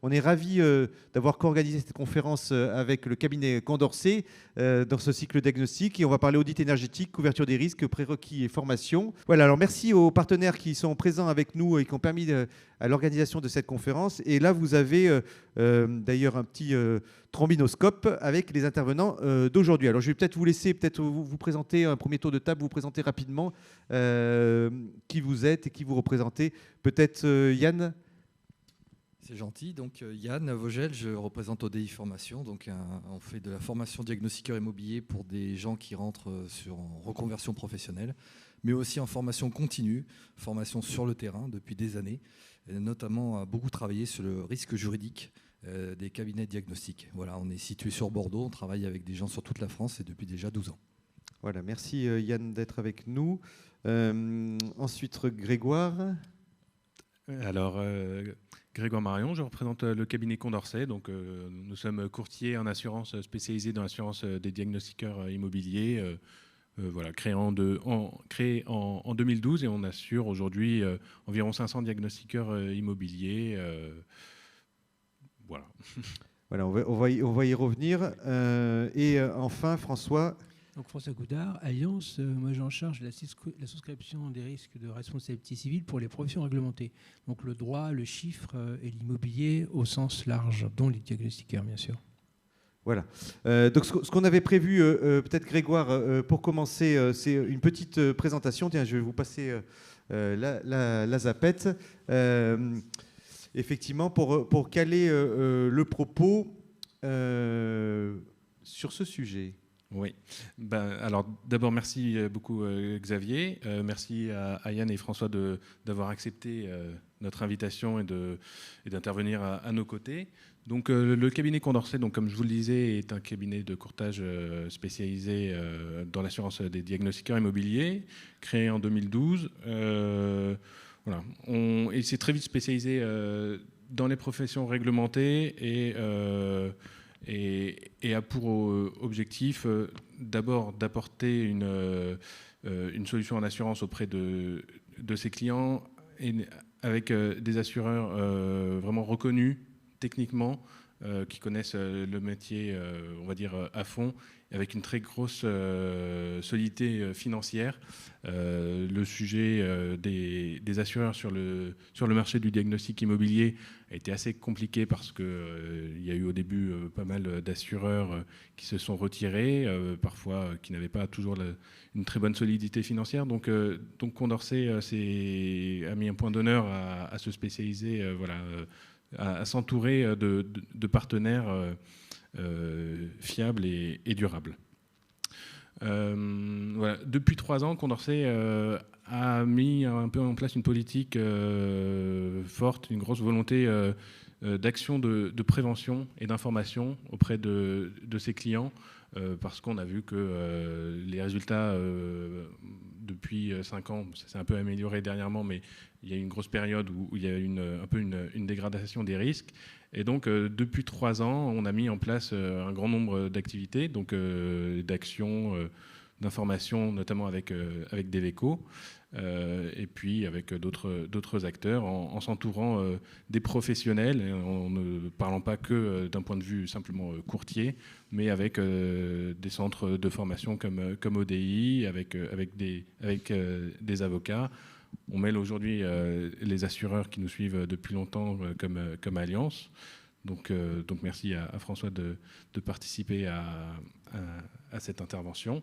On est ravis d'avoir co-organisé cette conférence avec le cabinet Condorcet dans ce cycle diagnostic. Et on va parler audit énergétique, couverture des risques, prérequis et formation. Voilà, alors merci aux partenaires qui sont présents avec nous et qui ont permis à l'organisation de cette conférence. Et là, vous avez d'ailleurs un petit trombinoscope avec les intervenants d'aujourd'hui. Alors, je vais peut-être vous laisser vous présenter un premier tour de table, vous présenter rapidement qui vous êtes et qui vous représentez. Peut-être Yann. C'est gentil. Donc Yann Vogel, je représente ODI Formation. Donc on fait de la formation diagnostiqueur immobilier pour des gens qui rentrent en reconversion professionnelle, mais aussi en formation continue, formation sur le terrain depuis des années, et notamment à beaucoup travaillé sur le risque juridique des cabinets diagnostiques. Voilà, on est situé sur Bordeaux, on travaille avec des gens sur toute la France et depuis déjà 12 ans. Voilà, merci Yann d'être avec nous. Ensuite, Grégoire. Alors, Grégoire Marion, je représente le cabinet Condorcet. Donc, nous sommes courtiers en assurance spécialisés dans l'assurance des diagnostiqueurs immobiliers. Voilà, créé en 2012 et on assure aujourd'hui environ 500 diagnostiqueurs immobiliers. Voilà. Voilà, on va y revenir. Et enfin, François. Donc François Goudard, Alliance, moi j'en charge la souscription des risques de responsabilité civile pour les professions réglementées. Donc le droit, le chiffre et l'immobilier au sens large, dont les diagnostiqueurs bien sûr. Voilà. Donc ce qu'on avait prévu, peut-être Grégoire, pour commencer, c'est une petite présentation. Tiens, je vais vous passer la zapette. Effectivement, pour caler le propos sur ce sujet. Oui. Alors d'abord, merci beaucoup Xavier. Merci à Yann et François d'avoir accepté notre invitation et d'intervenir à nos côtés. Donc le cabinet Condorcet, donc, comme je vous le disais, est un cabinet de courtage spécialisé dans l'assurance des diagnostiqueurs immobiliers, créé en 2012. Voilà. Il s'est très vite spécialisé dans les professions réglementées et a pour objectif d'abord d'apporter une solution en assurance auprès de ses clients et avec des assureurs vraiment reconnus techniquement, qui connaissent le métier, on va dire, à fond, avec une très grosse solidité financière. Le sujet des assureurs sur le marché du diagnostic immobilier a été assez compliqué parce qu'il y a eu au début pas mal d'assureurs qui se sont retirés, parfois qui n'avaient pas toujours une très bonne solidité financière. Donc Condorcet a mis un point d'honneur à se spécialiser, à s'entourer de partenaires fiables et durables. Voilà. Depuis 3 ans, Condorcet a mis un peu en place une politique forte, une grosse volonté d'action de prévention et d'information auprès de ses clients, parce qu'on a vu que les résultats depuis 5 ans, ça s'est un peu amélioré dernièrement, mais il y a eu une grosse période où il y a eu un peu une dégradation des risques. Et donc, depuis 3 ans, on a mis en place un grand nombre d'activités, donc d'actions, d'informations, notamment avec Deveco, et puis avec d'autres acteurs, en s'entourant des professionnels, en ne parlant pas que d'un point de vue simplement courtier, mais avec des centres de formation comme ODI, avec des avocats. On mêle aujourd'hui les assureurs qui nous suivent depuis longtemps comme Alliance. Donc merci à François de participer à cette intervention.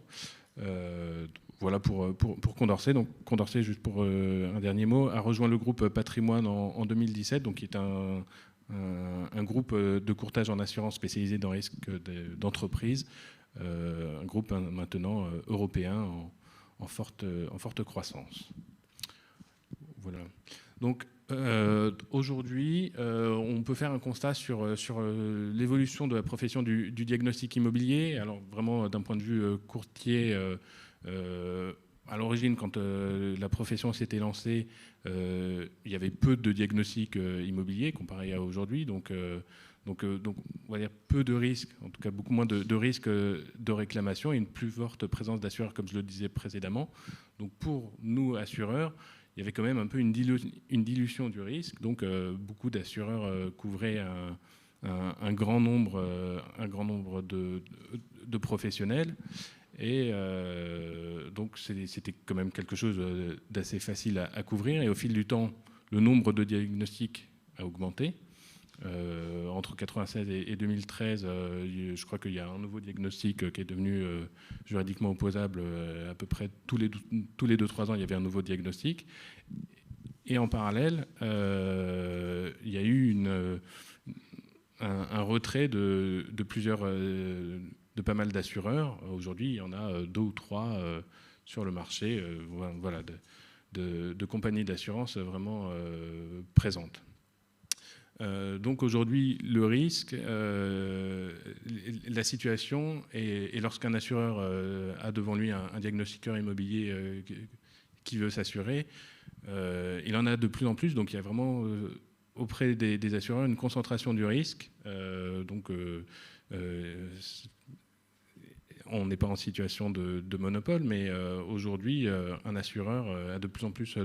Voilà pour Condorcet. Donc Condorcet, juste pour un dernier mot, a rejoint le groupe Patrimoine en 2017, donc qui est un groupe de courtage en assurance spécialisé dans les risques d'entreprise, un groupe maintenant européen en forte croissance. Voilà. Donc aujourd'hui, on peut faire un constat sur l'évolution de la profession du diagnostic immobilier. Alors vraiment d'un point de vue courtier, à l'origine, quand la profession s'était lancée, il y avait peu de diagnostics immobiliers comparé à aujourd'hui. Donc on va dire peu de risques, en tout cas beaucoup moins de risques de réclamation et une plus forte présence d'assureurs, comme je le disais précédemment. Donc pour nous, assureurs, il il y avait quand même un peu une dilution du risque. Donc beaucoup d'assureurs couvraient un grand nombre de professionnels. Et donc c'était quand même quelque chose d'assez facile à couvrir. Et au fil du temps, le nombre de diagnostics a augmenté. Entre 1996 et 2013, je crois qu'il y a un nouveau diagnostic qui est devenu juridiquement opposable. À peu près tous les 2-3 ans, il y avait un nouveau diagnostic. Et en parallèle, il y a eu un retrait de pas mal d'assureurs. Aujourd'hui, il y en a 2 ou 3 sur le marché, voilà, de compagnies d'assurance vraiment présentes. Donc aujourd'hui, le risque, la situation, et lorsqu'un assureur a devant lui un diagnostiqueur immobilier qui veut s'assurer, il en a de plus en plus. Donc il y a vraiment auprès des assureurs une concentration du risque. On n'est pas en situation de monopole, mais aujourd'hui, un assureur a de plus en plus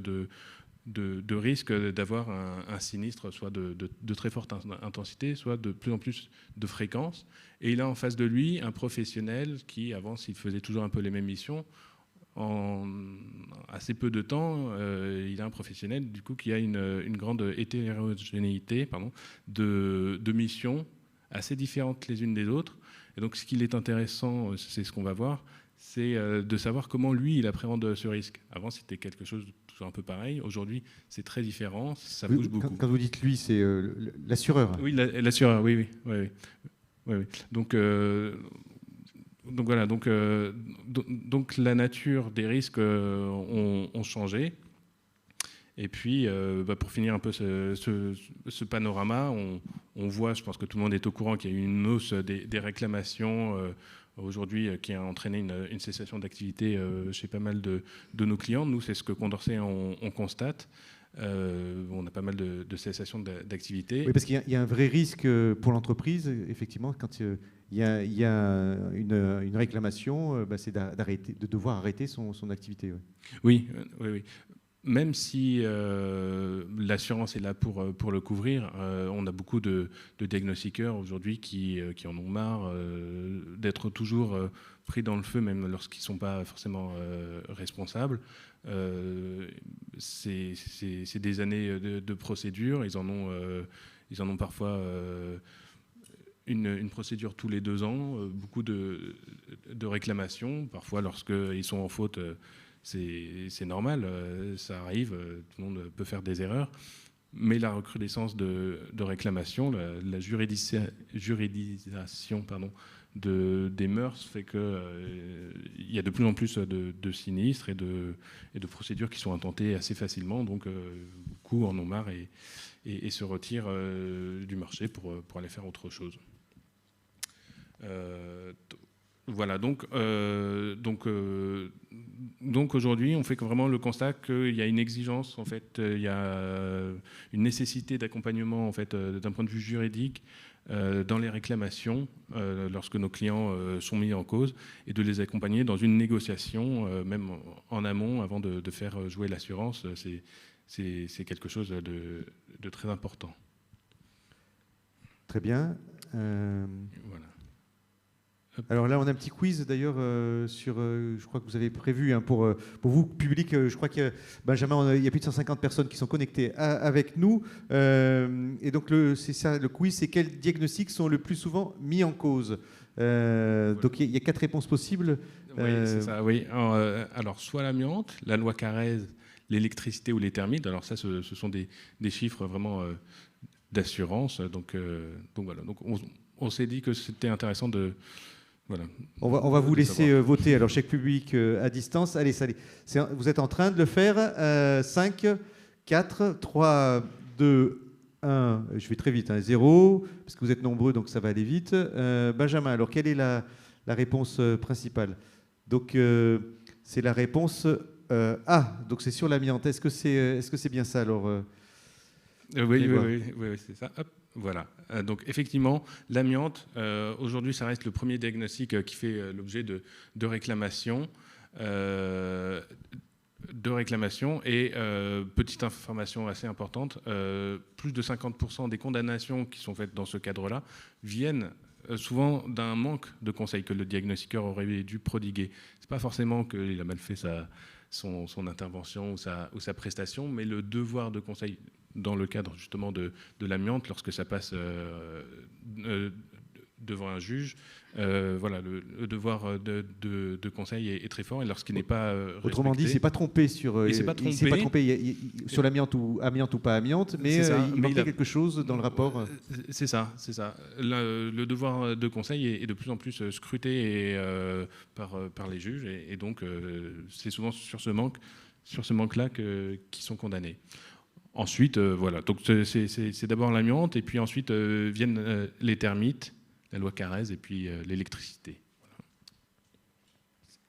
de risque d'avoir un sinistre, soit de très forte intensité, soit de plus en plus de fréquence. Et il a en face de lui un professionnel qui, avant, s'il faisait toujours un peu les mêmes missions, en assez peu de temps, il a un professionnel du coup qui a une grande hétérogénéité de missions assez différentes les unes des autres. Et donc ce qu'il est intéressant, c'est ce qu'on va voir, c'est de savoir comment lui il appréhende ce risque. Avant c'était quelque chose de toujours un peu pareil. Aujourd'hui c'est très différent, ça bouge beaucoup. Quand vous dites lui, c'est l'assureur. Oui, l'assureur, oui. Donc voilà, donc la nature des risques ont changé. Et puis, pour finir un peu ce panorama, on voit, je pense que tout le monde est au courant, qu'il y a eu une hausse des réclamations aujourd'hui qui a entraîné une cessation d'activité chez pas mal de nos clients. Nous, c'est ce que Condorcet on constate. On a pas mal de cessations d'activité. Oui, parce qu'il y a un vrai risque pour l'entreprise, effectivement, quand il y a une réclamation, c'est de devoir arrêter son activité. Oui. Même si l'assurance est là pour le couvrir, on a beaucoup de diagnostiqueurs aujourd'hui qui en ont marre d'être toujours pris dans le feu, même lorsqu'ils ne sont pas forcément responsables. C'est des années de procédure. Ils en ont parfois une procédure tous les 2 ans, beaucoup de réclamations. Parfois, lorsqu'ils sont en faute, c'est normal, ça arrive, tout le monde peut faire des erreurs. Mais la recrudescence de réclamations, la juridisation des mœurs fait qu'il y a de plus en plus de sinistres et de procédures qui sont intentées assez facilement. Donc beaucoup en ont marre et se retirent du marché pour aller faire autre chose. Voilà, donc aujourd'hui, on fait vraiment le constat qu'il y a une exigence, en fait, il y a une nécessité d'accompagnement, en fait, d'un point de vue juridique, dans les réclamations, lorsque nos clients sont mis en cause, et de les accompagner dans une négociation, même en amont, avant de faire jouer l'assurance. C'est quelque chose de très important. Très bien. Voilà. Alors là, on a un petit quiz d'ailleurs sur. Je crois que vous avez prévu pour vous, public. Je crois que Benjamin, il y a plus de 150 personnes qui sont connectées avec nous. Et donc c'est ça, le quiz, c'est quels diagnostics sont le plus souvent mis en cause. Donc il y a 4 réponses possibles. Oui, c'est ça. Oui. Alors soit l'amiante, la loi Carrez, l'électricité ou les termites. Alors ça, ce sont des chiffres vraiment d'assurance. Donc voilà. Donc on s'est dit que c'était intéressant de. Voilà. On va vous laisser voter. Alors, chèque public à distance. Allez, vous êtes en train de le faire. 5, 4, 3, 2, 1. Je vais très vite. 0, parce que vous êtes nombreux, donc ça va aller vite. Benjamin, alors, quelle est la réponse principale? Donc, c'est la réponse A. Donc, c'est sur l'amiante. Est-ce que c'est bien ça, alors Oui, c'est ça. Hop. Voilà. Donc effectivement, l'amiante, aujourd'hui, ça reste le premier diagnostic qui fait l'objet de réclamations. de réclamations. Et petite information assez importante, plus de 50% des condamnations qui sont faites dans ce cadre-là viennent souvent d'un manque de conseils que le diagnostiqueur aurait dû prodiguer. Ce n'est pas forcément qu'il a mal fait son intervention ou sa prestation, mais le devoir de conseil dans le cadre justement de l'amiante, lorsque ça passe devant un juge, voilà, le devoir de conseil est très fort, et lorsqu'il n'est pas respecté... Autrement dit, il ne s'est pas trompé sur sur l'amiante ou pas amiante, mais il manquait quelque chose dans le rapport. C'est ça. Le devoir de conseil est de plus en plus scruté par les juges, et donc c'est souvent sur ce manque-là qu'ils sont condamnés. Ensuite, voilà, donc c'est d'abord l'amiante, et puis ensuite viennent les termites, la loi Carrez, et puis l'électricité. Voilà.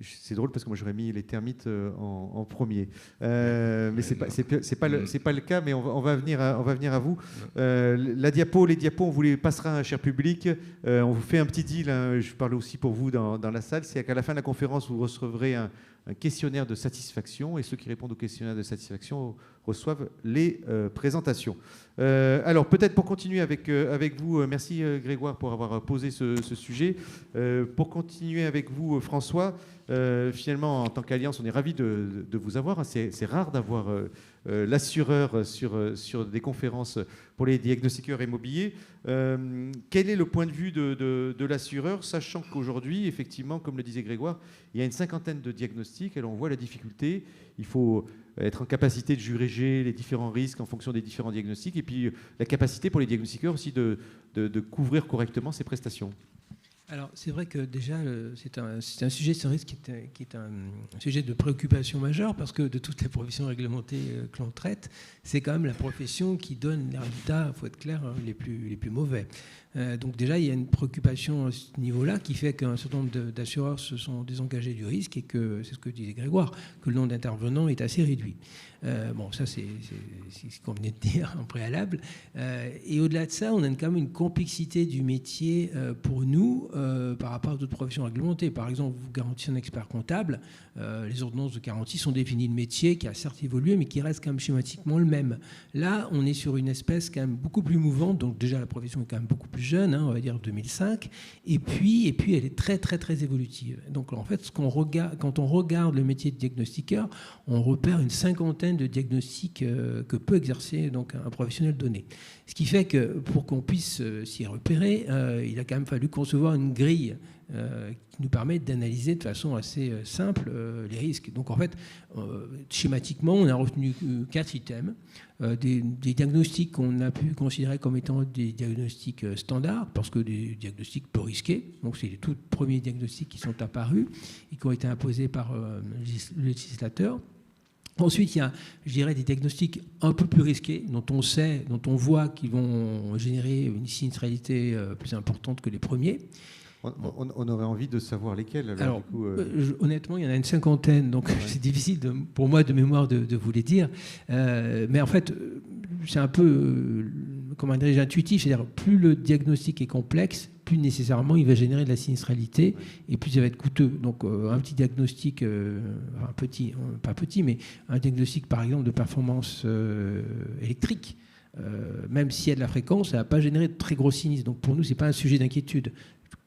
C'est drôle parce que moi j'aurais mis les termites en premier, mais c'est pas le cas. Mais on va venir à vous. Les diapos, on vous les passera, cher public. On vous fait un petit deal. Hein, je parle aussi pour vous dans la salle. C'est qu'à la fin de la conférence, vous recevrez un questionnaire de satisfaction, et ceux qui répondent au questionnaire de satisfaction reçoivent les présentations. Alors peut-être pour continuer avec vous, merci Grégoire pour avoir posé ce sujet. Pour continuer avec vous, François, finalement en tant qu'Alliance, on est ravis de vous avoir. C'est rare d'avoir l'assureur sur des conférences pour les diagnostiqueurs immobiliers. Quel est le point de vue de l'assureur, sachant qu'aujourd'hui, effectivement, comme le disait Grégoire, il y a une 50aine de diagnostics, et on voit la difficulté. Il faut être en capacité de juger les différents risques en fonction des différents diagnostics, et puis la capacité pour les diagnostiqueurs aussi de couvrir correctement ces prestations. Alors, c'est vrai que déjà, c'est un sujet sans risque qui est un sujet de préoccupation majeure, parce que de toutes les professions réglementées que l'on traite, c'est quand même la profession qui donne les résultats, il faut être clair, les plus mauvais. Donc déjà, il y a une préoccupation à ce niveau-là qui fait qu'un certain nombre d'assureurs se sont désengagés du risque, et que, c'est ce que disait Grégoire, que le nombre d'intervenants est assez réduit. Bon, ça, c'est ce qu'on venait de dire en préalable. Et au-delà de ça, on a quand même une complexité du métier pour nous par rapport à d'autres professions réglementées. Par exemple, vous garantissez un expert comptable, les ordonnances de garantie sont définies de métier qui a certes évolué, mais qui reste quand même schématiquement le même. Là, on est sur une espèce quand même beaucoup plus mouvante, donc déjà la profession est quand même beaucoup plus jeune, hein, on va dire 2005, et puis elle est très très très évolutive. Donc en fait, quand on regarde le métier de diagnostiqueur, on repère une cinquantaine de diagnostics que peut exercer donc un professionnel donné. Ce qui fait que pour qu'on puisse s'y repérer, il a quand même fallu concevoir une grille qui nous permet d'analyser de façon assez simple les risques. Donc en fait, schématiquement, on a retenu 4 items, des diagnostics qu'on a pu considérer comme étant des diagnostics standards, parce que des diagnostics peu risqués, donc c'est les tout premiers diagnostics qui sont apparus et qui ont été imposés par le législateur. Ensuite, il y a, je dirais, des diagnostics un peu plus risqués, dont on voit qu'ils vont générer une sinistralité plus importante que les premiers. On aurait envie de savoir lesquels. Alors, du coup, honnêtement, il y en a une cinquantaine, donc ouais. C'est difficile pour moi de mémoire de vous les dire. Mais en fait, c'est un peu, comment dirais-je, intuitif. C'est-à-dire, plus le diagnostic est complexe, plus nécessairement il va générer de la sinistralité, et plus il va être coûteux. Donc un petit diagnostic, pas petit, mais un diagnostic par exemple de performance électrique, même s'il y a de la fréquence, ça ne va pas générer de très gros sinistres. Donc pour nous, ce n'est pas un sujet d'inquiétude.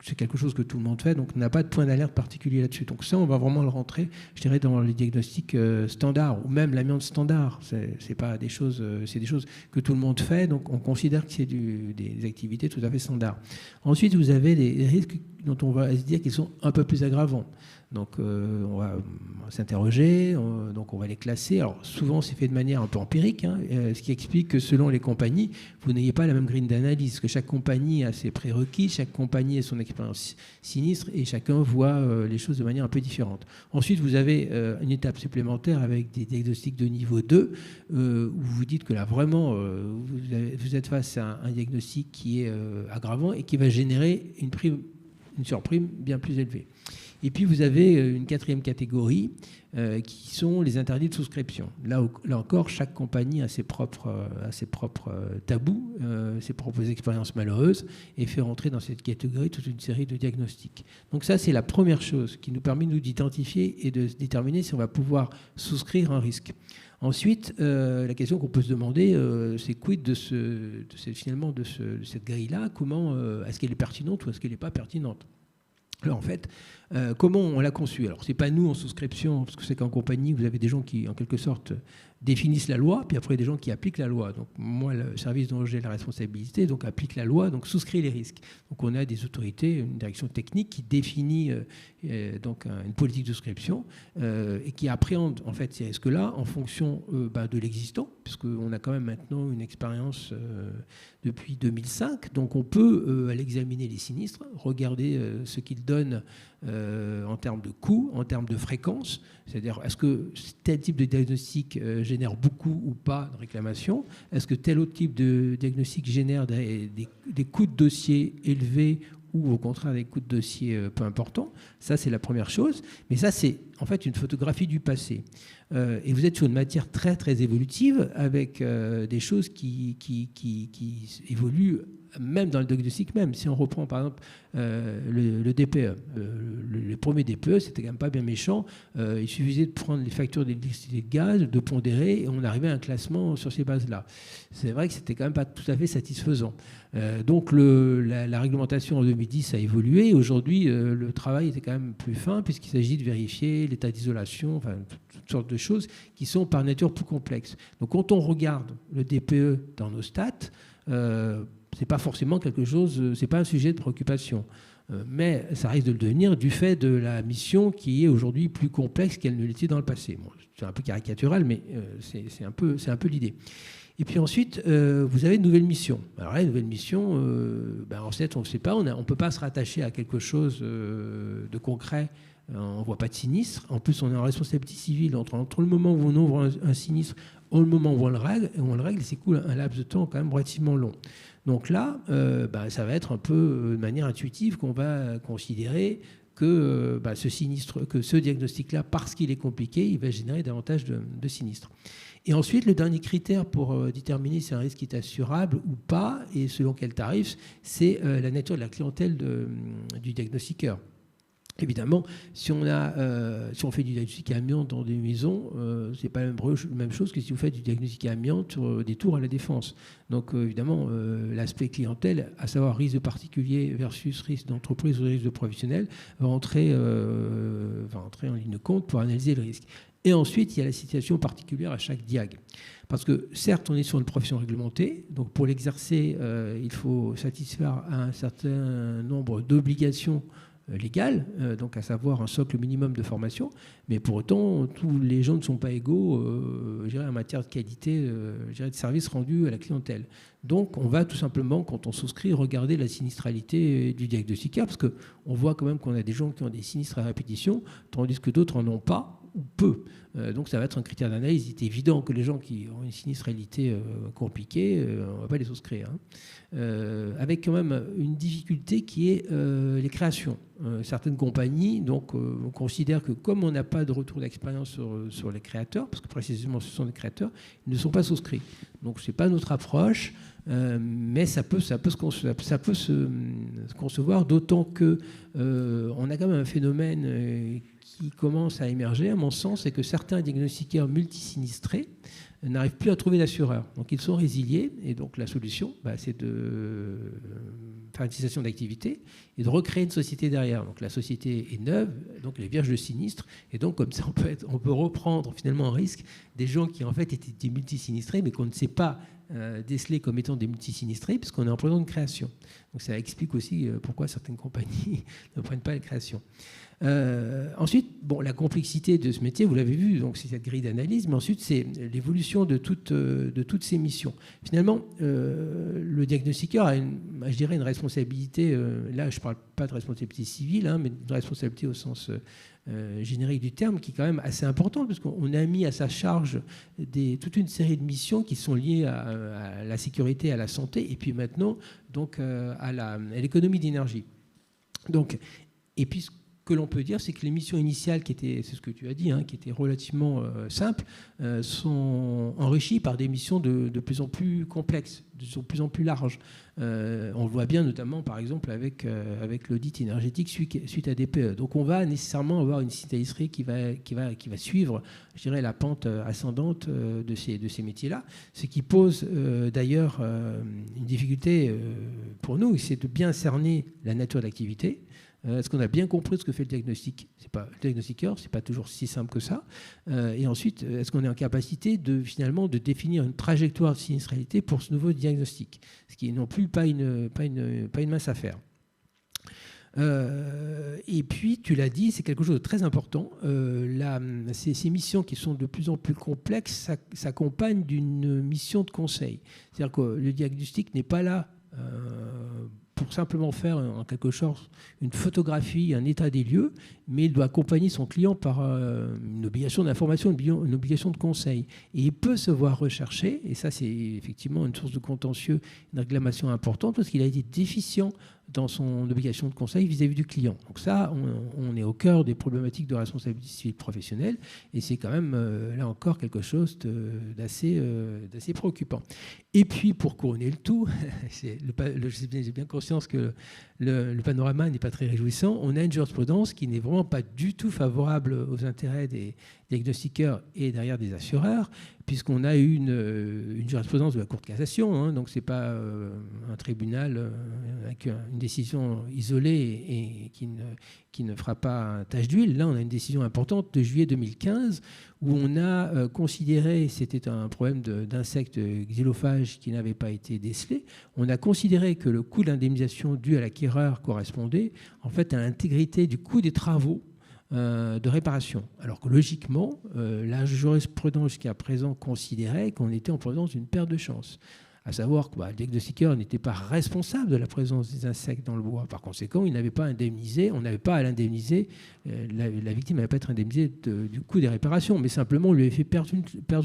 C'est quelque chose que tout le monde fait, donc on n'a pas de point d'alerte particulier là-dessus. Donc ça, on va vraiment le rentrer, je dirais, dans les diagnostics standards, ou même l'amiante standard. C'est pas des choses, c'est des choses que tout le monde fait, donc on considère que c'est des activités tout à fait standards. Ensuite, vous avez les risques dont on va se dire qu'ils sont un peu plus aggravants. Donc on va s'interroger, donc on va les classer. Alors souvent c'est fait de manière un peu empirique, hein, ce qui explique que selon les compagnies, vous n'ayez pas la même grille d'analyse, que chaque compagnie a ses prérequis, chaque compagnie a son expérience sinistre, et chacun voit les choses de manière un peu différente. Ensuite vous avez une étape supplémentaire avec des diagnostics de niveau 2, où vous dites que là vraiment vous êtes face à un diagnostic qui est aggravant et qui va générer une surprime bien plus élevée. Et puis vous avez une quatrième catégorie qui sont les interdits de souscription. Là encore, chaque compagnie a ses propres tabous, ses propres expériences malheureuses, et fait rentrer dans cette catégorie toute une série de diagnostics. Donc ça, c'est la première chose qui nous permet nous d'identifier et de déterminer si on va pouvoir souscrire un risque. Ensuite, la question qu'on peut se demander, c'est quid de cette grille-là? Comment est-ce qu'elle est pertinente ou est-ce qu'elle n'est pas pertinente? Alors en fait, comment on l'a conçue? Alors c'est pas nous en souscription, parce que c'est qu'en compagnie, vous avez des gens qui, en quelque sorte, définissent la loi, puis après des gens qui appliquent la loi. Donc moi, le service dont j'ai la responsabilité, donc applique la loi, donc souscrit les risques. Donc on a des autorités, une direction technique qui définit donc une politique de souscription et qui appréhende en fait ces risques-là en fonction de l'existant, puisqu'on a quand même maintenant une expérience depuis 2005. Donc on peut aller examiner les sinistres, regarder ce qu'ils donnent en termes de coûts, en termes de fréquence, c'est-à-dire est-ce que tel type de diagnostic génère beaucoup ou pas de réclamations, est-ce que tel autre type de diagnostic génère des coûts de dossier élevés ou au contraire des coûts de dossier peu importants. Ça, c'est la première chose. Mais ça, c'est en fait une photographie du passé. Et vous êtes sur une matière très, très évolutive avec des choses qui évoluent même dans le diagnostic même. Si on reprend par exemple le DPE, le premier DPE, c'était quand même pas bien méchant. Il suffisait de prendre les factures d'électricité et de gaz, de pondérer, et on arrivait à un classement sur ces bases-là. C'est vrai que c'était quand même pas tout à fait satisfaisant. Donc la réglementation en 2010 a évolué. Aujourd'hui, le travail était quand même plus fin puisqu'il s'agit de vérifier l'état d'isolation, enfin toutes sortes de choses qui sont par nature plus complexes. Donc quand on regarde le DPE dans nos stats, c'est pas forcément quelque chose, c'est pas un sujet de préoccupation. Mais ça risque de le devenir du fait de la mission qui est aujourd'hui plus complexe qu'elle ne l'était dans le passé. Bon, c'est un peu caricatural, mais c'est un peu l'idée. Et puis ensuite, vous avez une nouvelle mission. Alors là, une nouvelle mission, en fait, on ne sait pas, on ne peut pas se rattacher à quelque chose de concret. On ne voit pas de sinistre. En plus, on est en responsabilité civile entre le moment où on ouvre un sinistre et le moment où on le règle, c'est cool, un laps de temps quand même relativement long. Donc là, ça va être un peu de manière intuitive qu'on va considérer que ce diagnostic-là, parce qu'il est compliqué, il va générer davantage de sinistres. Et ensuite, le dernier critère pour déterminer si un risque est assurable ou pas, et selon quel tarif, c'est la nature de la clientèle du diagnostiqueur. Évidemment, si on fait du diagnostic amiante dans des maisons, c'est pas la même chose que si vous faites du diagnostic amiante sur des tours à la Défense. Donc évidemment, l'aspect clientèle, à savoir risque de particulier versus risque d'entreprise ou risque de professionnel, va entrer en ligne de compte pour analyser le risque. Et ensuite, il y a la situation particulière à chaque diag. Parce que certes, on est sur une profession réglementée, donc pour l'exercer, il faut satisfaire à un certain nombre d'obligations légales, donc à savoir un socle minimum de formation, mais pour autant, tous les gens ne sont pas égaux en matière de qualité de service rendu à la clientèle. Donc on va tout simplement, quand on souscrit, regarder la sinistralité du diagnostiqueur, parce qu'on voit quand même qu'on a des gens qui ont des sinistres à répétition, tandis que d'autres n'en ont pas ou peu. Donc ça va être un critère d'analyse. Il est évident que les gens qui ont une sinistralité compliquée, on ne va pas les souscrire. Avec quand même une difficulté qui est les créations. Certaines compagnies on considère que comme on n'a pas de retour d'expérience sur les créateurs, parce que précisément ce sont des créateurs, ils ne sont pas souscrits. Donc ce n'est pas notre approche, mais ça peut se concevoir, d'autant qu'on a quand même un phénomène qui commence à émerger, à mon sens, c'est que certains diagnostiqueurs multisinistrés n'arrivent plus à trouver d'assureur. Donc ils sont résiliés, et donc la solution, c'est de faire une cessation d'activité et de recréer une société derrière. Donc la société est neuve, donc elle est vierge de sinistre, et donc comme ça on peut reprendre finalement en risque des gens qui en fait étaient des multisinistrés, mais qu'on ne sait pas déceler comme étant des multisinistrés, puisqu'on est en présence de création. Donc ça explique aussi pourquoi certaines compagnies ne prennent pas la création. Ensuite, la complexité de ce métier, vous l'avez vu, donc c'est cette grille d'analyse, mais ensuite c'est l'évolution de toutes ces missions. Finalement, le diagnostiqueur a une responsabilité, là je ne parle pas de responsabilité civile, mais de responsabilité au sens générique du terme, qui est quand même assez importante, parce qu'on a mis à sa charge toute une série de missions qui sont liées à la sécurité, à la santé, et puis maintenant donc, à l'économie d'énergie. Donc, et puis que l'on peut dire, c'est que les missions initiales, c'est ce que tu as dit, qui étaient relativement simples, sont enrichies par des missions de plus en plus complexes, de plus en plus larges. On le voit bien notamment, par exemple, avec l'audit énergétique suite à DPE. Donc on va nécessairement avoir une citoyennerie qui va suivre, je dirais, la pente ascendante de ces métiers-là. Ce qui pose d'ailleurs une difficulté pour nous, c'est de bien cerner la nature d'activité. Est-ce qu'on a bien compris ce que fait le diagnostiqueur? C'est pas toujours si simple que ça. Et ensuite, est-ce qu'on est en capacité finalement de définir une trajectoire de sinistralité pour ce nouveau diagnostic, ce qui est non plus pas une mince affaire. Et puis, tu l'as dit, c'est quelque chose de très important. Ces missions qui sont de plus en plus complexes s'accompagnent d'une mission de conseil. C'est-à-dire que le diagnostic n'est pas là pour simplement faire en quelque sorte une photographie, un état des lieux, mais il doit accompagner son client par une obligation d'information, une obligation de conseil. Et il peut se voir rechercher, et ça c'est effectivement une source de contentieux, une réclamation importante, parce qu'il a été déficient dans son obligation de conseil vis-à-vis du client. Donc ça, on est au cœur des problématiques de responsabilité civile professionnelle, et c'est quand même, là encore, quelque chose d'assez préoccupant. Et puis, pour couronner le tout, j'ai bien conscience que le panorama n'est pas très réjouissant, on a une jurisprudence qui n'est vraiment pas du tout favorable aux intérêts des diagnostiqueurs et derrière des assureurs, puisqu'on a eu une jurisprudence de la Cour de cassation, donc ce n'est pas un tribunal avec une décision isolée et qui ne fera pas tache d'huile. Là, on a une décision importante de juillet 2015 où on a considéré, c'était un problème d'insectes xylophages qui n'avait pas été décelé, on a considéré que le coût d'indemnisation dû à l'acquéreur correspondait en fait à l'intégrité du coût des travaux de réparation. Alors que logiquement, la jurisprudence jusqu'à présent considérait qu'on était en présence d'une perte de chance. À savoir que le diagnostiqueur n'était pas responsable de la présence des insectes dans le bois. Par conséquent, il n'avait pas indemnisé, on n'avait pas à l'indemniser, la victime n'avait pas à être indemnisée du coût des réparations, mais simplement on lui avait fait perdre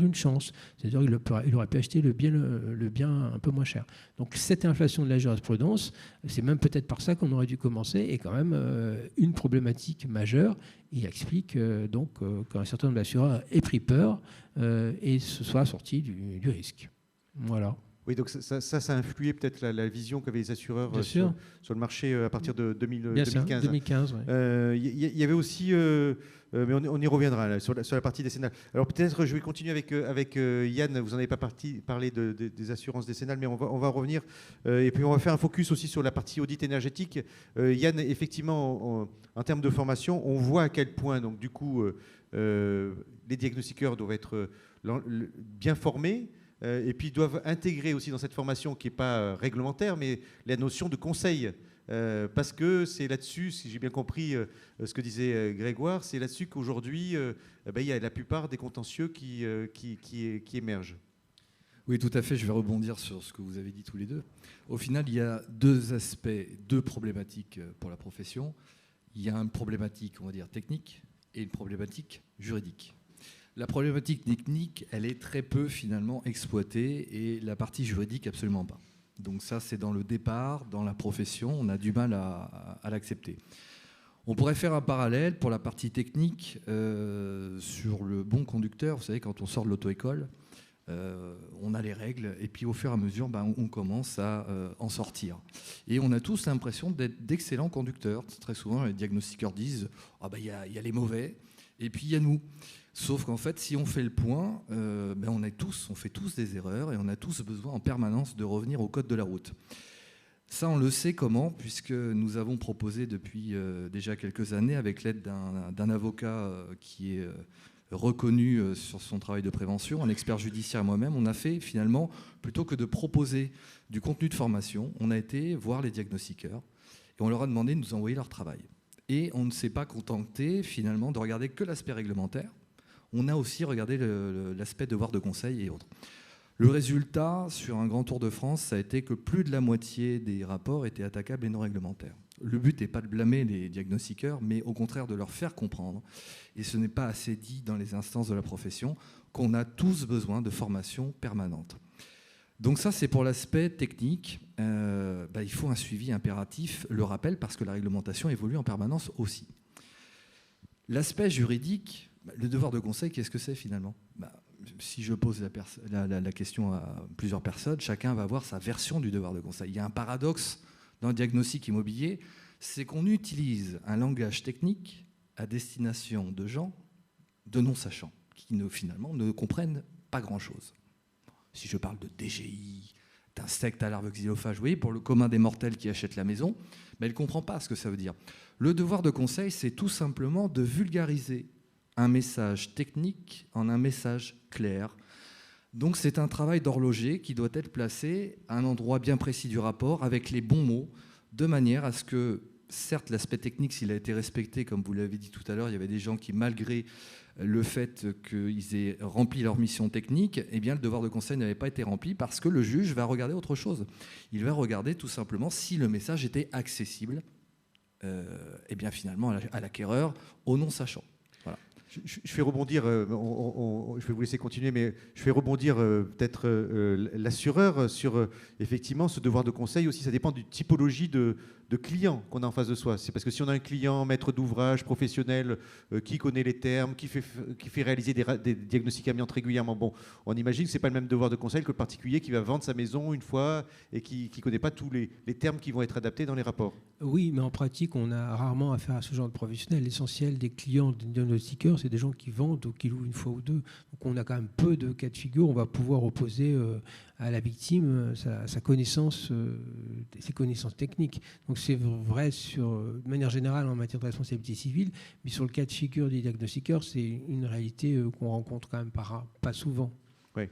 une chance. C'est-à-dire qu'il aurait pu acheter le bien un peu moins cher. Donc cette inflation de la jurisprudence, c'est même peut-être par ça qu'on aurait dû commencer, est quand même une problématique majeure. Il explique donc qu'un certain nombre d'assureurs aient pris peur et se soient sortis du risque. Voilà. Oui, donc ça a influé peut-être la vision qu'avaient les assureurs sur le marché à partir de 2015. 2015, oui. Il y avait aussi, mais on y reviendra là, sur la partie décennale. Alors peut-être je vais continuer avec Yann, vous n'en avez pas parlé des assurances décennales, mais on va revenir. Et puis on va faire un focus aussi sur la partie audit énergétique. Yann, effectivement, en termes de formation, on voit à quel point, donc du coup, les diagnostiqueurs doivent être bien formés. Et puis ils doivent intégrer aussi dans cette formation qui n'est pas réglementaire, mais la notion de conseil. Parce que c'est là-dessus, si j'ai bien compris ce que disait Grégoire, c'est là-dessus qu'aujourd'hui, il y a la plupart des contentieux qui émergent. Oui, tout à fait. Je vais rebondir sur ce que vous avez dit tous les deux. Au final, il y a deux aspects, deux problématiques pour la profession. Il y a une problématique, on va dire, technique et une problématique juridique. La problématique technique, elle est très peu finalement exploitée et la partie juridique, absolument pas. Donc ça, c'est dans le départ, dans la profession, on a du mal à l'accepter. On pourrait faire un parallèle pour la partie technique sur le bon conducteur. Vous savez, quand on sort de l'auto-école, on a les règles et puis au fur et à mesure, on commence à en sortir. Et on a tous l'impression d'être d'excellents conducteurs. Très souvent, les diagnostiqueurs disent « il y a les mauvais et puis il y a nous ». Sauf qu'en fait, si on fait le point, on fait tous des erreurs et on a tous besoin en permanence de revenir au code de la route. Ça, on le sait comment, puisque nous avons proposé depuis déjà quelques années, avec l'aide d'un avocat qui est reconnu sur son travail de prévention, un expert judiciaire moi-même, on a fait finalement, plutôt que de proposer du contenu de formation, on a été voir les diagnostiqueurs et on leur a demandé de nous envoyer leur travail. Et on ne s'est pas contenté finalement de regarder que l'aspect réglementaire. On a aussi regardé l'aspect devoir de conseil et autres. Le résultat, sur un grand tour de France, ça a été que plus de la moitié des rapports étaient attaquables et non réglementaires. Le but n'est pas de blâmer les diagnostiqueurs, mais au contraire de leur faire comprendre, et ce n'est pas assez dit dans les instances de la profession, qu'on a tous besoin de formation permanente. Donc ça, c'est pour l'aspect technique. Il faut un suivi impératif, le rappel, parce que la réglementation évolue en permanence aussi. L'aspect juridique, le devoir de conseil, qu'est-ce que c'est finalement ? Si je pose la question à plusieurs personnes, chacun va avoir sa version du devoir de conseil. Il y a un paradoxe dans le diagnostic immobilier, c'est qu'on utilise un langage technique à destination de gens de non-sachants, qui finalement ne comprennent pas grand-chose. Si je parle de DGI, d'insectes à larves xylophages, vous voyez, pour le commun des mortels qui achètent la maison, mais elle ne comprend pas ce que ça veut dire. Le devoir de conseil, c'est tout simplement de vulgariser un message technique en un message clair. Donc c'est un travail d'horloger qui doit être placé à un endroit bien précis du rapport, avec les bons mots, de manière à ce que, certes, l'aspect technique, s'il a été respecté, comme vous l'avez dit tout à l'heure, il y avait des gens qui, malgré le fait qu'ils aient rempli leur mission technique, eh bien, le devoir de conseil n'avait pas été rempli parce que le juge va regarder autre chose. Il va regarder tout simplement si le message était accessible eh bien, finalement à l'acquéreur, au non-sachant. Voilà. Je fais rebondir, je vais vous laisser continuer, mais je fais rebondir peut-être l'assureur sur effectivement ce devoir de conseil aussi. Ça dépend d'une typologie de client qu'on a en face de soi. C'est parce que si on a un client maître d'ouvrage, professionnel, qui connaît les termes, qui fait réaliser des diagnostics amiantes régulièrement, bon, on imagine que ce n'est pas le même devoir de conseil que le particulier qui va vendre sa maison une fois et qui ne connaît pas tous les termes qui vont être adaptés dans les rapports. Oui, mais en pratique, on a rarement affaire à ce genre de professionnels. L'essentiel des clients des diagnostiqueurs, c'est des gens qui vendent ou qui louent une fois ou deux. Donc on a quand même peu de cas de figure. On va pouvoir opposer à la victime sa connaissance, ses connaissances techniques. Donc c'est vrai de manière générale en matière de responsabilité civile, mais sur le cas de figure des diagnostiqueurs, c'est une réalité qu'on rencontre quand même pas souvent. Oui.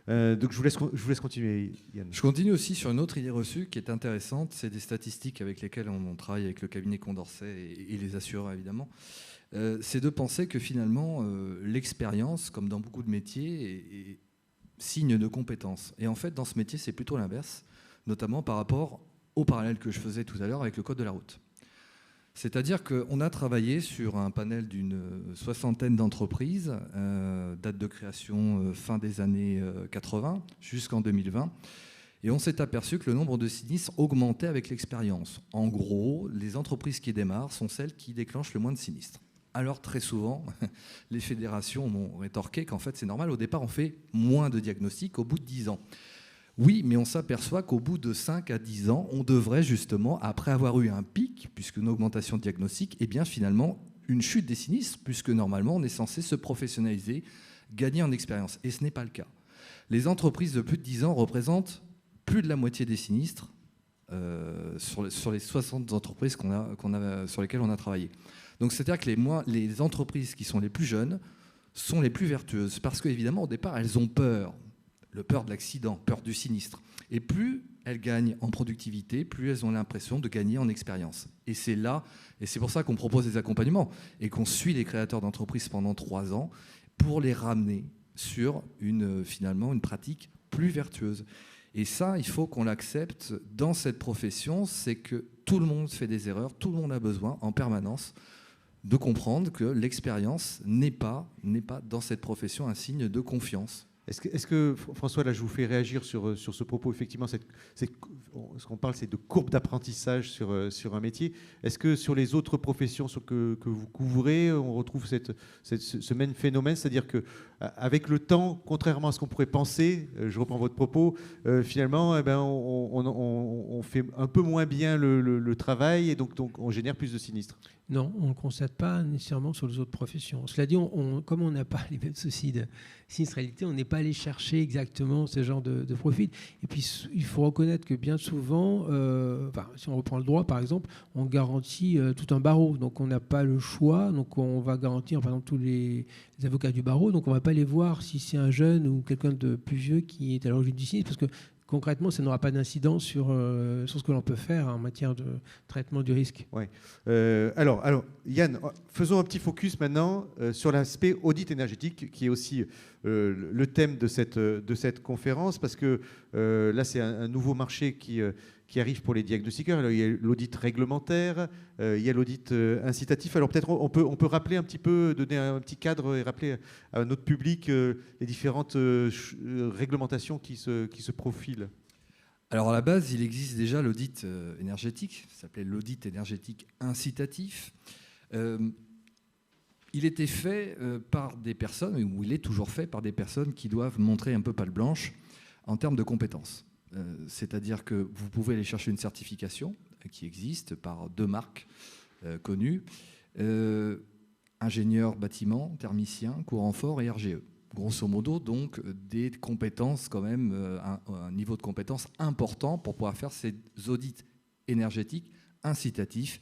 Donc je vous laisse continuer, Yann. Je continue aussi sur une autre idée reçue qui est intéressante, c'est des statistiques avec lesquelles on travaille avec le cabinet Condorcet et les assureurs évidemment. C'est de penser que finalement l'expérience, comme dans beaucoup de métiers, est signe de compétence. Et en fait, dans ce métier, c'est plutôt l'inverse, notamment par rapport au parallèle que je faisais tout à l'heure avec le code de la route. C'est-à-dire qu'on a travaillé sur un panel d'une 60aine d'entreprises, date de création fin des années 80 jusqu'en 2020, et on s'est aperçu que le nombre de sinistres augmentait avec l'expérience. En gros, les entreprises qui démarrent sont celles qui déclenchent le moins de sinistres. Alors très souvent, les fédérations m'ont rétorqué qu'en fait c'est normal, au départ on fait moins de diagnostics au bout de 10 ans. Oui, mais on s'aperçoit qu'au bout de 5 à 10 ans, on devrait justement, après avoir eu un pic, puisqu'une augmentation de diagnostic, eh bien finalement une chute des sinistres, puisque normalement on est censé se professionnaliser, gagner en expérience. Et ce n'est pas le cas. Les entreprises de plus de 10 ans représentent plus de la moitié des sinistres sur les 60 entreprises sur lesquelles on a travaillé. Donc c'est-à-dire que les entreprises qui sont les plus jeunes sont les plus vertueuses, parce qu'évidemment au départ elles ont peur de l'accident, peur du sinistre. Et plus elles gagnent en productivité, plus elles ont l'impression de gagner en expérience. Et c'est pour ça qu'on propose des accompagnements et qu'on suit les créateurs d'entreprises pendant 3 ans pour les ramener sur finalement une pratique plus vertueuse. Et ça, il faut qu'on l'accepte dans cette profession, c'est que tout le monde fait des erreurs, tout le monde a besoin en permanence de comprendre que l'expérience n'est pas dans cette profession un signe de confiance. Est-ce que, François, là, je vous fais réagir sur ce propos. Effectivement, ce qu'on parle, c'est de courbe d'apprentissage sur un métier. Est-ce que sur les autres professions que vous couvrez, on retrouve ce même phénomène, c'est-à-dire qu'avec le temps, contrairement à ce qu'on pourrait penser, je reprends votre propos, finalement, on fait un peu moins bien le travail et donc on génère plus de sinistres? Non, on ne le constate pas nécessairement sur les autres professions. Cela dit, comme on n'a pas les mêmes soucis de sinistralité, on n'est pas allé chercher exactement ce genre de profil. Et puis, il faut reconnaître que bien souvent, si on reprend le droit, par exemple, on garantit tout un barreau. Donc, on n'a pas le choix. Donc, on va garantir, par exemple, tous les avocats du barreau. Donc, on ne va pas les voir si c'est un jeune ou quelqu'un de plus vieux qui est à l'origine du sinistre, parce que concrètement, ça n'aura pas d'incidence sur ce que l'on peut faire en matière de traitement du risque. Ouais. Alors, Yann, faisons un petit focus maintenant sur l'aspect audit énergétique, qui est aussi le thème de cette conférence, parce que là, c'est un nouveau marché qui arrive pour les diagnostiqueurs. Alors, il y a l'audit réglementaire, il y a l'audit incitatif. Alors peut-être on peut rappeler un petit peu, donner un petit cadre et rappeler à notre public les différentes réglementations qui se profilent. Alors à la base, il existe déjà l'audit énergétique, ça s'appelait l'audit énergétique incitatif. il était fait par des personnes, ou il est toujours fait par des personnes qui doivent montrer un peu patte blanche en termes de compétences. C'est-à-dire que vous pouvez aller chercher une certification qui existe par 2 marques connues, ingénieur bâtiment, thermicien, courant fort et RGE. Grosso modo, donc, des compétences quand même, un niveau de compétence important pour pouvoir faire ces audits énergétiques incitatifs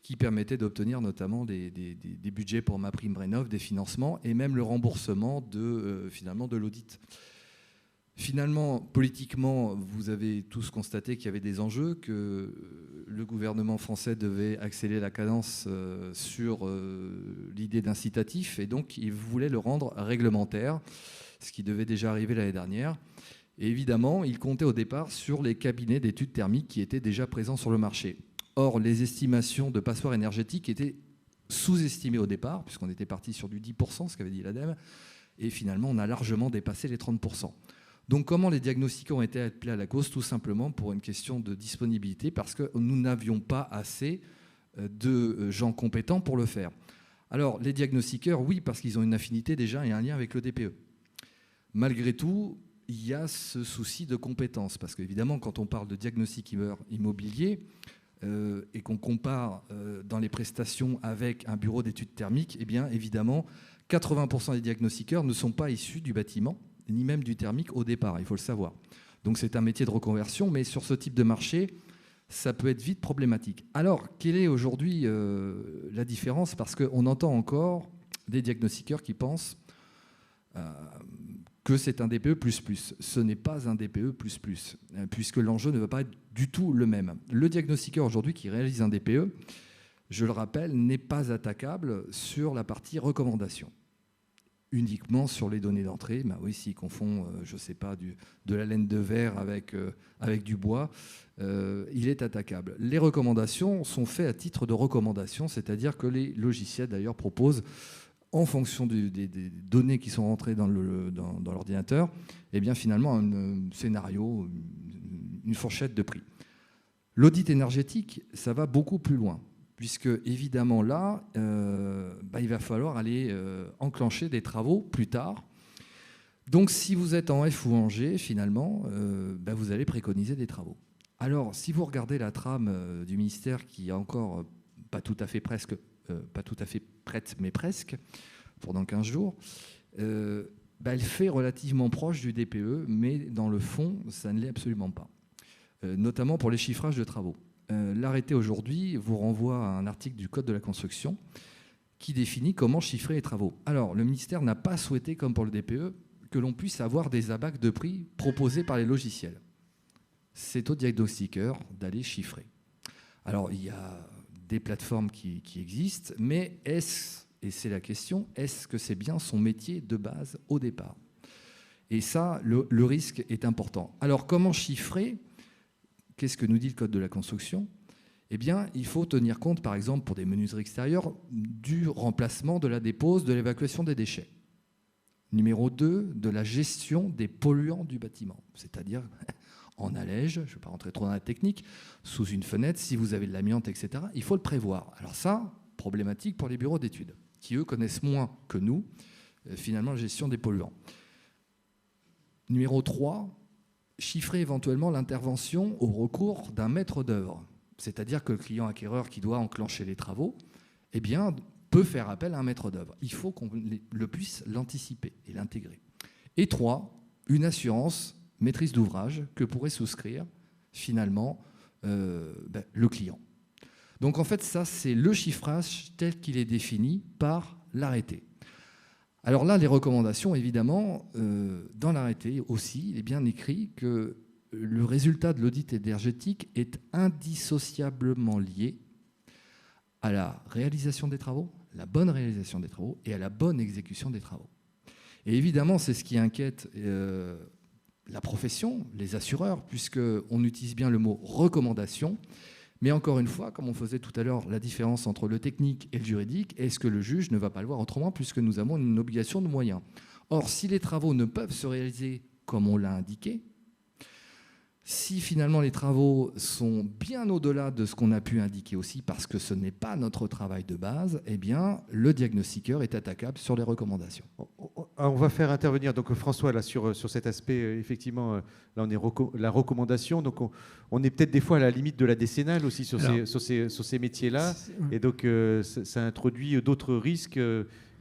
qui permettaient d'obtenir notamment des budgets pour MaPrimeRénov', des financements et même le remboursement finalement de l'audit. Finalement, politiquement, vous avez tous constaté qu'il y avait des enjeux, que le gouvernement français devait accélérer la cadence sur l'idée d'incitatif, et donc il voulait le rendre réglementaire, ce qui devait déjà arriver l'année dernière. Et évidemment, il comptait au départ sur les cabinets d'études thermiques qui étaient déjà présents sur le marché. Or, les estimations de passoires énergétiques étaient sous-estimées au départ, puisqu'on était parti sur du 10%, ce qu'avait dit l'ADEME, et finalement, on a largement dépassé les 30%. Donc comment les diagnostiqueurs ont été appelés à la cause? Tout simplement pour une question de disponibilité, parce que nous n'avions pas assez de gens compétents pour le faire. Alors les diagnostiqueurs, oui, parce qu'ils ont une affinité déjà et un lien avec le DPE. Malgré tout, il y a ce souci de compétence, parce qu'évidemment, quand on parle de diagnostic immobilier et qu'on compare dans les prestations avec un bureau d'études thermiques, eh bien évidemment, 80% des diagnostiqueurs ne sont pas issus du bâtiment, ni même du thermique au départ, il faut le savoir. Donc c'est un métier de reconversion, mais sur ce type de marché, ça peut être vite problématique. Alors, quelle est aujourd'hui la différence? Parce qu'on entend encore des diagnostiqueurs qui pensent que c'est un DPE++. Ce n'est pas un DPE++, puisque l'enjeu ne va pas être du tout le même. Le diagnostiqueur aujourd'hui qui réalise un DPE, je le rappelle, n'est pas attaquable sur la partie recommandation. Uniquement sur les données d'entrée. Ben oui, s'ils confondent, je ne sais pas, de la laine de verre avec du bois, il est attaquable. Les recommandations sont faites à titre de recommandation, c'est-à-dire que les logiciels d'ailleurs proposent, en fonction des données qui sont rentrées dans l'ordinateur, eh bien finalement un scénario, une fourchette de prix. L'audit énergétique, ça va beaucoup plus loin, puisque évidemment là, il va falloir aller enclencher des travaux plus tard. Donc si vous êtes en F ou en G, finalement, vous allez préconiser des travaux. Alors si vous regardez la trame du ministère, qui est encore pas tout à fait prête, mais presque, pour dans 15 jours, elle fait relativement proche du DPE, mais dans le fond, ça ne l'est absolument pas, notamment pour les chiffrages de travaux. L'arrêté aujourd'hui vous renvoie à un article du Code de la construction qui définit comment chiffrer les travaux. Alors, le ministère n'a pas souhaité, comme pour le DPE, que l'on puisse avoir des abacs de prix proposés par les logiciels. C'est au diagnostiqueur d'aller chiffrer. Alors, il y a des plateformes qui existent, mais est-ce, et c'est la question, est-ce que c'est bien son métier de base au départ? Et ça, le risque est important. Alors, comment chiffrer? Qu'est-ce que nous dit le Code de la construction? Eh bien, il faut tenir compte, par exemple, pour des menuiseries extérieures, du remplacement de la dépose, de l'évacuation des déchets. Numéro 2, de la gestion des polluants du bâtiment. C'est-à-dire, en allège, je ne vais pas rentrer trop dans la technique, sous une fenêtre, si vous avez de l'amiante, etc., il faut le prévoir. Alors ça, problématique pour les bureaux d'études, qui, eux, connaissent moins que nous, finalement, la gestion des polluants. Numéro 3, chiffrer éventuellement l'intervention au recours d'un maître d'œuvre. C'est-à-dire que le client acquéreur qui doit enclencher les travaux, eh bien, peut faire appel à un maître d'œuvre. Il faut qu'on puisse l'anticiper et l'intégrer. Et 3, une assurance maîtrise d'ouvrage que pourrait souscrire finalement le client. Donc en fait, ça, c'est le chiffrage tel qu'il est défini par l'arrêté. Alors là, les recommandations, évidemment, dans l'arrêté aussi, il est bien écrit que le résultat de l'audit énergétique est indissociablement lié à la réalisation des travaux, la bonne réalisation des travaux et à la bonne exécution des travaux. Et évidemment, c'est ce qui inquiète la profession, les assureurs, puisqu'on utilise bien le mot recommandation. Mais encore une fois, comme on faisait tout à l'heure la différence entre le technique et le juridique, est-ce que le juge ne va pas le voir autrement puisque nous avons une obligation de moyens? Or, si les travaux ne peuvent se réaliser comme on l'a indiqué, Si finalement les travaux sont bien au-delà de ce qu'on a pu indiquer aussi, parce que ce n'est pas notre travail de base, eh bien, le diagnostiqueur est attaquable sur les recommandations. On va faire intervenir donc François là, sur cet aspect. Effectivement, là, on est la recommandation. Donc, on est peut-être des fois à la limite de la décennale aussi sur ces métiers-là. Et donc, ça introduit d'autres risques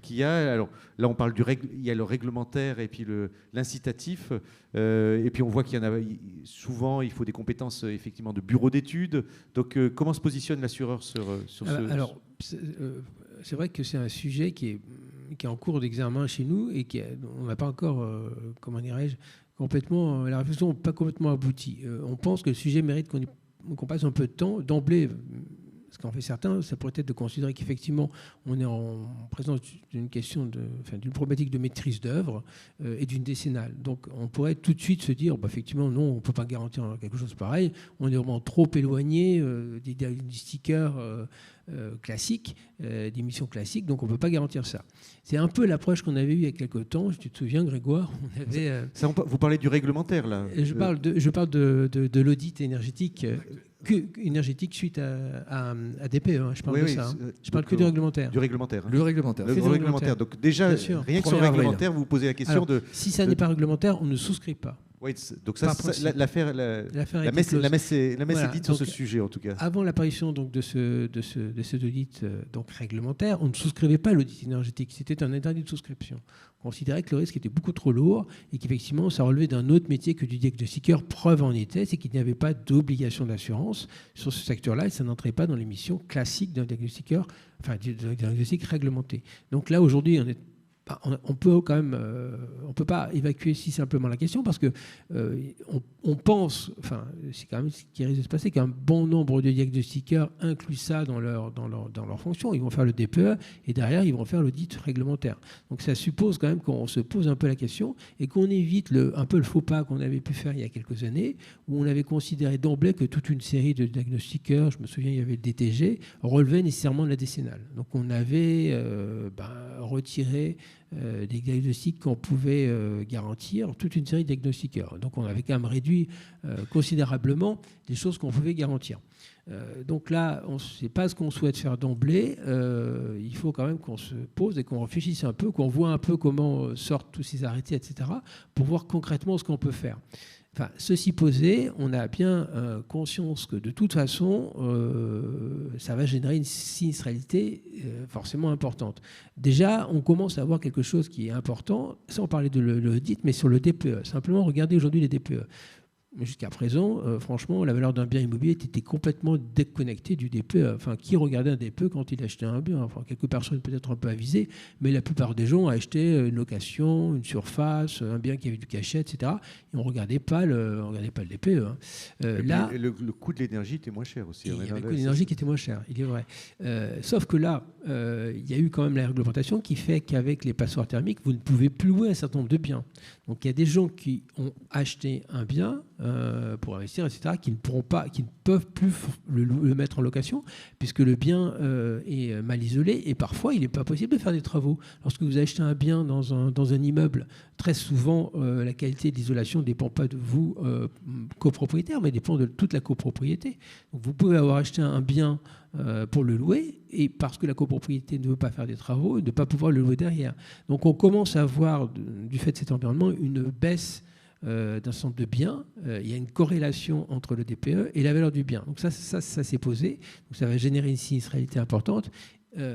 qu'il y a. Alors là, on parle il y a le réglementaire et puis l'incitatif. Et puis on voit qu'il y en a souvent, il faut des compétences effectivement de bureau d'études. Donc comment se positionne l'assureur sur ce... Alors, c'est vrai que c'est un sujet qui est en cours d'examen chez nous et on n'a pas encore, comment dirais-je, complètement, la réflexion n'est pas complètement aboutie. On pense que le sujet mérite qu'on passe un peu de temps d'emblée. Ce qu'en fait certains, ça pourrait être de considérer qu'effectivement, on est en présence d'une d'une problématique de maîtrise d'œuvre et d'une décennale. Donc, on pourrait tout de suite se dire, effectivement, non, on ne peut pas garantir quelque chose pareil. On est vraiment trop éloigné des diagnostiqueurs classiques, des missions classiques, donc on ne peut pas garantir ça. C'est un peu l'approche qu'on avait eue il y a quelques temps. Tu te souviens, Grégoire, on avait... vous parlez du réglementaire, là. Je parle de l'audit énergétique. Énergétique suite à DPE, hein, je parle de ça. Je parle que du réglementaire. Du réglementaire. Le réglementaire. Le réglementaire. Donc déjà, rien que sur le réglementaire, vous vous posez la question de... Si ça n'est pas réglementaire, on ne souscrit pas. Oui, donc ça, la messe est dite sur ce sujet, en tout cas. Avant l'apparition donc de cet audit donc réglementaire, on ne souscrivait pas à l'audit énergétique. C'était un interdit de souscription. On considérait que le risque était beaucoup trop lourd et qu'effectivement, ça relevait d'un autre métier que du diagnostiqueur. Preuve en était, c'est qu'il n'y avait pas d'obligation d'assurance sur ce secteur-là et ça n'entrait pas dans les missions classiques d'un diagnostiqueur, enfin d'un diagnostic réglementé. Donc là, aujourd'hui, on peut quand même, on peut pas évacuer si simplement la question parce que on pense, enfin c'est quand même ce qui risque de se passer, qu'un bon nombre de diagnostiqueurs incluent ça dans leur fonction. Ils vont faire le DPE et derrière ils vont faire l'audit réglementaire. Donc ça suppose quand même qu'on se pose un peu la question et qu'on évite un peu le faux pas qu'on avait pu faire il y a quelques années où on avait considéré d'emblée que toute une série de diagnostiqueurs, je me souviens il y avait le DTG, relevaient nécessairement de la décennale. Donc on avait retiré des diagnostics qu'on pouvait garantir, toute une série de diagnostiqueurs. Donc on avait quand même réduit considérablement des choses qu'on pouvait garantir. Donc là, ce n'est pas ce qu'on souhaite faire d'emblée. Il faut quand même qu'on se pose et qu'on réfléchisse un peu, qu'on voit un peu comment sortent tous ces arrêtés, etc., pour voir concrètement ce qu'on peut faire. Enfin, ceci posé, on a bien conscience que de toute façon, ça va générer une sinistralité forcément importante. Déjà, on commence à voir quelque chose qui est important, sans parler de l'audit, mais sur le DPE. Simplement, regardez aujourd'hui les DPE. Jusqu'à présent, franchement, la valeur d'un bien immobilier était complètement déconnectée du DPE. Enfin, qui regardait un DPE quand il achetait un bien? Enfin, quelques personnes peut-être un peu avisées, mais la plupart des gens achetaient une location, une surface, un bien qui avait du cachet, etc. Et on ne regardait pas le DPE. Hein. Là, le coût de l'énergie était moins cher aussi. Il y avait le coût de l'énergie qui était moins cher, il est vrai. Sauf que là, il y a eu quand même la réglementation qui fait qu'avec les passoires thermiques, vous ne pouvez plus louer un certain nombre de biens. Donc il y a des gens qui ont acheté un bien pour investir, etc., qui ne peuvent plus le mettre en location, puisque le bien est mal isolé, et parfois il n'est pas possible de faire des travaux. Lorsque vous achetez un bien dans un immeuble, très souvent la qualité de l'isolation ne dépend pas de vous, copropriétaire, mais dépend de toute la copropriété. Donc vous pouvez avoir acheté un bien pour le louer, et parce que la copropriété ne veut pas faire des travaux, ne pas pouvoir le louer derrière. Donc on commence à voir, du fait de cet environnement, une baisse d'un certain nombre de biens. Il y a une corrélation entre le DPE et la valeur du bien. Donc ça s'est posé. Donc ça va générer une sinistralité importante.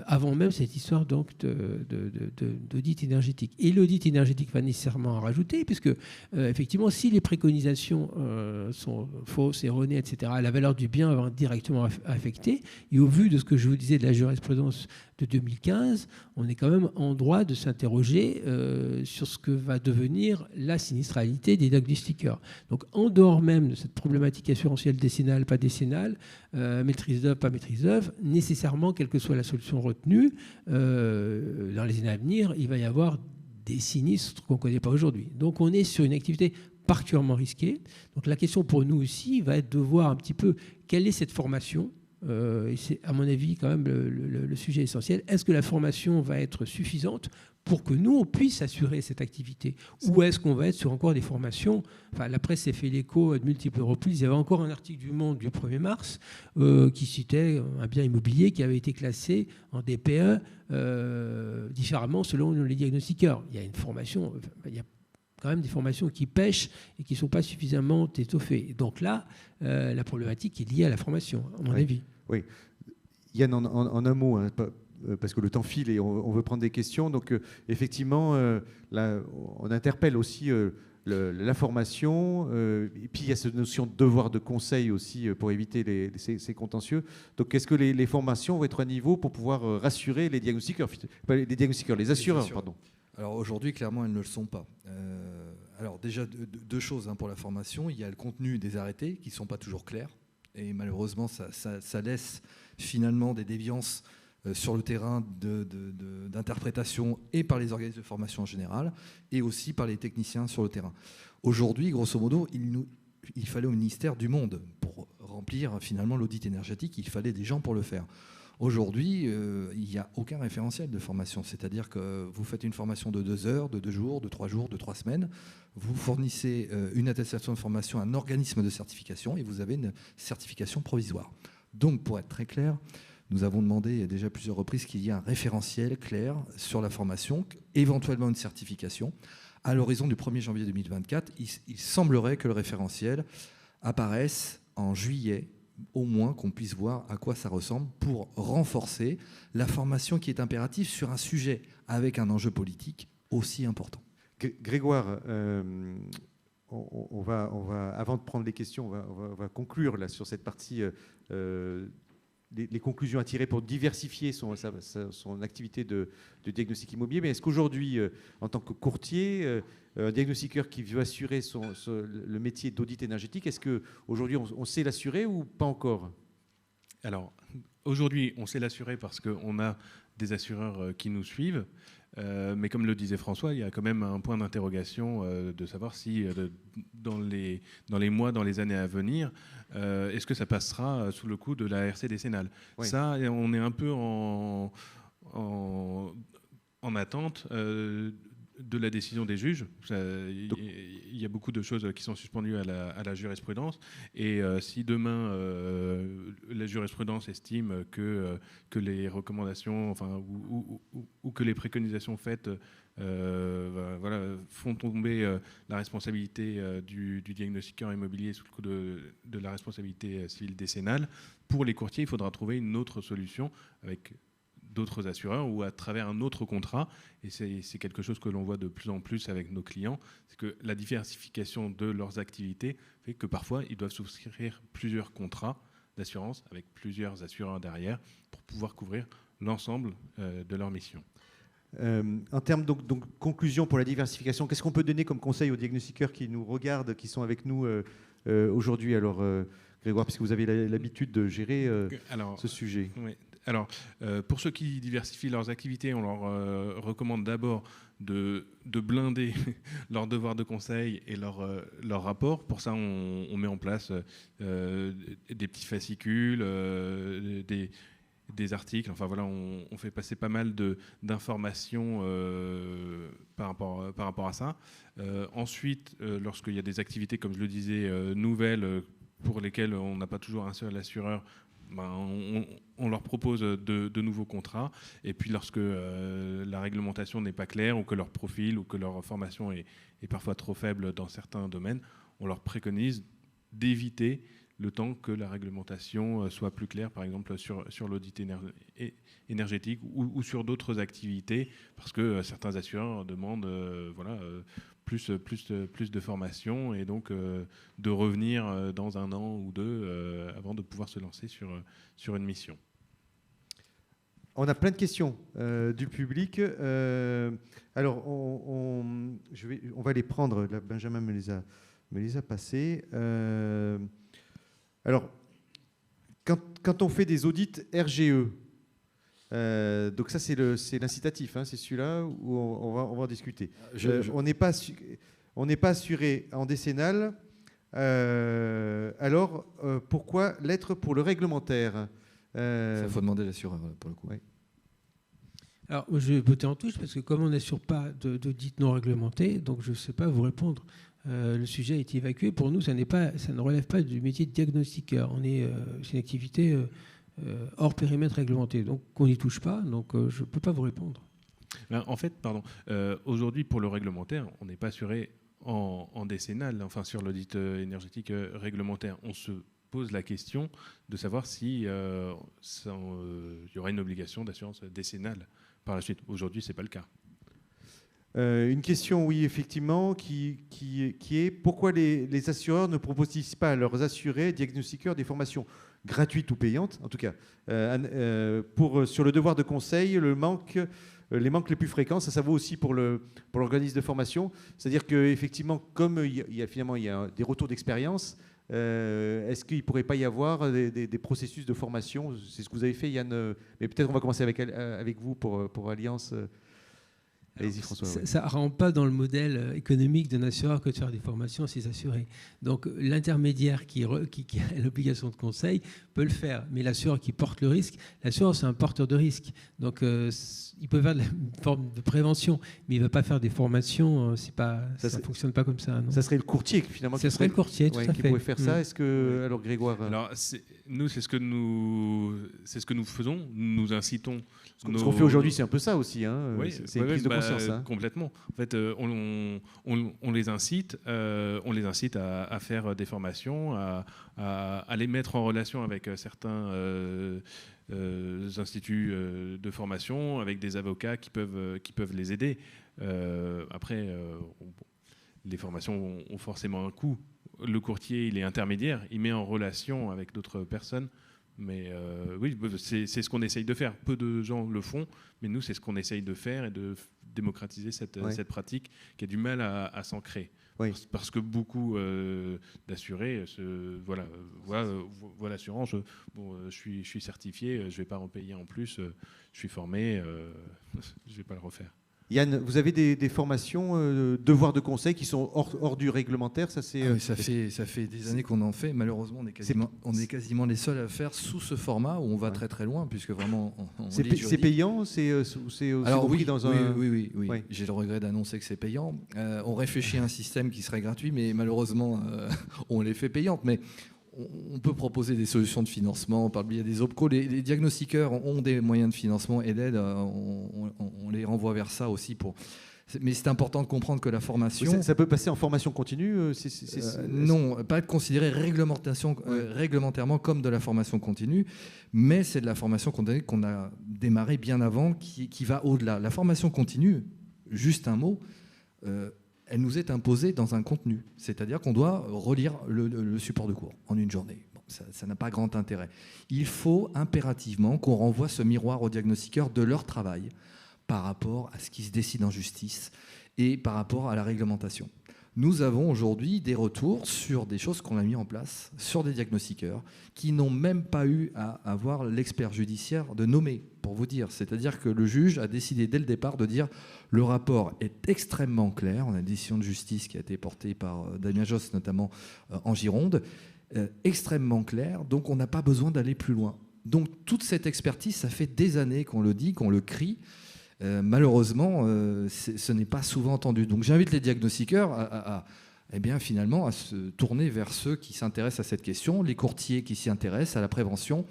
Avant même cette histoire donc d'audit énergétique. Et l'audit énergétique va nécessairement en rajouter, puisque effectivement, si les préconisations sont fausses, erronées, etc., la valeur du bien va être directement affectée. Et au vu de ce que je vous disais de la jurisprudence de 2015, on est quand même en droit de s'interroger sur ce que va devenir la sinistralité des diagnostiqueurs. Donc en dehors même de cette problématique assurantielle décennale, pas décennale, maîtrise d'œuvre, pas maîtrise d'œuvre, nécessairement, quelle que soit la solution retenue, dans les années à venir, il va y avoir des sinistres qu'on ne connaît pas aujourd'hui. Donc on est sur une activité particulièrement risquée. Donc la question pour nous aussi va être de voir un petit peu quelle est cette formation et c'est à mon avis quand même le sujet essentiel, est-ce que la formation va être suffisante pour que nous, on puisse assurer cette activité? Ou est-ce qu'on va être sur encore des formations? Enfin, la presse s'est fait l'écho de multiples reprises. Il y avait encore un article du Monde du 1er mars qui citait un bien immobilier qui avait été classé en DPE différemment selon les diagnostiqueurs. Il y a une formation, il y a quand même des formations qui pêchent et qui ne sont pas suffisamment étoffées. Donc là, la problématique est liée à la formation, à mon avis. Oui. Yann, en un mot, hein, parce que le temps file et on veut prendre des questions. Donc, effectivement, là, on interpelle aussi la formation. Et puis, il y a cette notion de devoir de conseil aussi pour éviter ces contentieux. Donc, est-ce que les formations vont être à niveau pour pouvoir rassurer les diagnostiqueurs, les assureurs, pardon? Alors, aujourd'hui, clairement, elles ne le sont pas. Alors, déjà, deux choses pour la formation. Il y a le contenu des arrêtés qui ne sont pas toujours clairs. Et malheureusement, ça laisse finalement des déviances sur le terrain d'interprétation et par les organismes de formation en général et aussi par les techniciens sur le terrain. Aujourd'hui, grosso modo, il fallait au ministère du monde pour remplir finalement l'audit énergétique, il fallait des gens pour le faire. Aujourd'hui, il n'y a aucun référentiel de formation, c'est-à-dire que vous faites une formation de 2 heures, de 2 jours, de 3 jours, de 3 semaines, vous fournissez une attestation de formation à un organisme de certification et vous avez une certification provisoire. Donc, pour être très clair, nous avons demandé à déjà plusieurs reprises qu'il y ait un référentiel clair sur la formation, éventuellement une certification. À l'horizon du 1er janvier 2024, il semblerait que le référentiel apparaisse en juillet, au moins qu'on puisse voir à quoi ça ressemble pour renforcer la formation qui est impérative sur un sujet avec un enjeu politique aussi important. Grégoire, on va, avant de prendre les questions, on va conclure là, sur cette partie les conclusions à tirer pour diversifier son activité de diagnostic immobilier. Mais est-ce qu'aujourd'hui, en tant que courtier, un diagnostiqueur qui veut assurer le métier d'audit énergétique, est-ce qu'aujourd'hui on sait l'assurer ou pas encore? Alors, aujourd'hui, on sait l'assurer parce qu'on a des assureurs qui nous suivent. Mais comme le disait François, il y a quand même un point d'interrogation de savoir si dans les mois, dans les années à venir, est-ce que ça passera sous le coup de la RC décennale. Oui. Ça, on est un peu en attente de la décision des juges. Il y a beaucoup de choses qui sont suspendues à la jurisprudence. Et si demain, la jurisprudence estime que les recommandations ou que les préconisations faites font tomber la responsabilité du diagnostiqueur immobilier sous le coup de la responsabilité civile décennale, pour les courtiers, il faudra trouver une autre solution avec d'autres assureurs ou à travers un autre contrat. Et c'est quelque chose que l'on voit de plus en plus avec nos clients, c'est que la diversification de leurs activités fait que parfois ils doivent souscrire plusieurs contrats d'assurance avec plusieurs assureurs derrière pour pouvoir couvrir l'ensemble de leur mission. En termes donc conclusion pour la diversification, qu'est-ce qu'on peut donner comme conseil aux diagnostiqueurs qui nous regardent, qui sont avec nous aujourd'hui? Alors, Grégoire, puisque vous avez l'habitude de gérer ce sujet. Oui. Alors, pour ceux qui diversifient leurs activités, on leur recommande d'abord de blinder leurs devoirs de conseil et leur rapport. Pour ça, on met en place des petits fascicules, des articles. Enfin voilà, on fait passer pas mal d'informations par rapport à ça. Ensuite, lorsqu'il y a des activités, comme je le disais, nouvelles, pour lesquelles on n'a pas toujours un seul assureur, on leur propose de nouveaux contrats. Et puis lorsque la réglementation n'est pas claire, ou que leur profil ou que leur formation est parfois trop faible dans certains domaines, on leur préconise d'éviter le temps que la réglementation soit plus claire, par exemple sur l'audit énergétique ou sur d'autres activités, parce que certains assureurs demandent plus de formation et donc de revenir dans 1 an ou 2 avant de pouvoir se lancer sur une mission. On a plein de questions du public. Alors, on va les prendre. Là, Benjamin me les a passées. Alors, quand on fait des audits RGE, donc ça c'est l'incitatif, hein, c'est celui-là où on va en discuter. On n'est pas assuré en décennale. Alors, pourquoi l'être pour le réglementaire? Ça faut demander l'assureur pour le coup. Ouais. Alors, je vais voter en touche parce que comme on n'assure pas d'audit non réglementé, donc je ne sais pas vous répondre. Le sujet a été évacué. Pour nous, ça ne relève pas du métier de diagnostiqueur. C'est une activité hors périmètre réglementé. Donc, on n'y touche pas. Donc, je ne peux pas vous répondre. En fait, aujourd'hui, pour le réglementaire, on n'est pas assuré en décennale, enfin sur l'audit énergétique réglementaire. On se pose la question de savoir si y aura une obligation d'assurance décennale par la suite. Aujourd'hui, ce n'est pas le cas. Une question, oui, effectivement, qui est pourquoi les assureurs ne proposent pas à leurs assurés diagnostiqueurs des formations gratuites ou payantes, en tout cas, sur le devoir de conseil, les manques les plus fréquents, ça vaut aussi pour l'organisme de formation. C'est-à-dire qu'effectivement, comme il y a des retours d'expérience, est-ce qu'il ne pourrait pas y avoir des processus de formation? C'est ce que vous avez fait, Yann. Mais peut-être on va commencer avec vous pour Alliance. Allez-y, François. Ça ne rentre pas dans le modèle économique d'un assureur que de faire des formations à ses assurés. Donc l'intermédiaire qui a l'obligation de conseil peut le faire, mais l'assureur qui porte le risque, l'assureur c'est un porteur de risque. Donc il peut faire une forme de prévention, mais il ne va pas faire des formations. Ça ne fonctionne pas comme ça. Non. Ça serait le courtier finalement. Ça serait le courtier, tout à fait. Qui pourrait faire ça. Est-ce que alors Grégoire? Alors nous c'est ce que nous faisons. Nous incitons. Ce qu'on fait aujourd'hui, c'est un peu ça aussi. Hein. Oui, c'est une prise de conscience. Hein. Complètement. En fait, on les incite à faire des formations, à les mettre en relation avec certains instituts de formation, avec des avocats qui peuvent les aider. Après, les formations ont forcément un coût. Le courtier, il est intermédiaire, il met en relation avec d'autres personnes. Mais oui, c'est ce qu'on essaye de faire. Peu de gens le font, mais nous, c'est ce qu'on essaye de faire et de démocratiser cette pratique qui a du mal à s'ancrer. Oui. Parce que beaucoup d'assurés voient l'assurance. Je suis certifié, je ne vais pas en payer en plus. Je suis formé, je ne vais pas le refaire. Yann, vous avez des formations, devoirs de conseil qui sont hors du réglementaire, ça c'est. Oui, ça fait des années qu'on en fait. Malheureusement, on est quasiment les seuls à faire sous ce format où on va très très loin, puisque vraiment. C'est payant, c'est alors oui, dans un. Oui. J'ai le regret d'annoncer que c'est payant. On réfléchit à un système qui serait gratuit, mais malheureusement, on les fait payantes. Mais on peut proposer des solutions de financement par le biais des OPCO. Les diagnostiqueurs ont des moyens de financement et d'aide. On les renvoie vers ça aussi. Mais c'est important de comprendre que la formation... Ça peut passer en formation continue Non, pas être considéré réglementairement comme de la formation continue, mais c'est de la formation continue qu'on a démarré bien avant, qui va au-delà. La formation continue, juste un mot... elle nous est imposée dans un contenu. C'est-à-dire qu'on doit relire le support de cours en une journée. Bon, ça n'a pas grand intérêt. Il faut impérativement qu'on renvoie ce miroir aux diagnostiqueurs de leur travail par rapport à ce qui se décide en justice et par rapport à la réglementation. Nous avons aujourd'hui des retours sur des choses qu'on a mis en place sur des diagnostiqueurs qui n'ont même pas eu à avoir l'expert judiciaire de nommer, pour vous dire. C'est-à-dire que le juge a décidé dès le départ de dire le rapport est extrêmement clair. On a une décision de justice qui a été portée par Damien Josse, notamment en Gironde, extrêmement clair. Donc on n'a pas besoin d'aller plus loin. Donc toute cette expertise, ça fait des années qu'on le dit, qu'on le crie. Malheureusement, ce n'est pas souvent entendu. Donc j'invite les diagnostiqueurs à se tourner vers ceux qui s'intéressent à cette question, les courtiers qui s'y intéressent, à la prévention.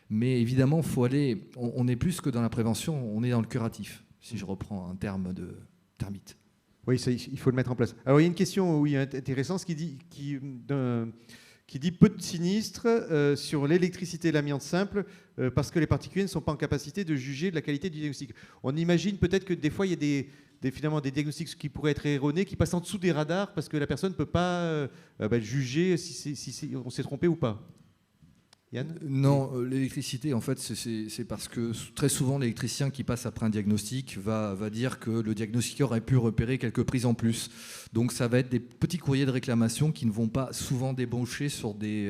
Mais évidemment, faut aller. On est plus que dans la prévention, on est dans le curatif, si je reprends un terme de termite. Oui, il faut le mettre en place. Alors il y a une question intéressante qui dit peu de sinistres sur l'électricité et l'amiante simple parce que les particuliers ne sont pas en capacité de juger de la qualité du diagnostic. On imagine peut-être que des fois, il y a finalement des diagnostics qui pourraient être erronés, qui passent en dessous des radars parce que la personne ne peut pas juger si on s'est trompé ou pas. Yann ? Non, l'électricité, en fait, c'est parce que très souvent, l'électricien qui passe après un diagnostic va dire que le diagnostiqueur aurait pu repérer quelques prises en plus. Donc ça va être des petits courriers de réclamation qui ne vont pas souvent débaucher sur des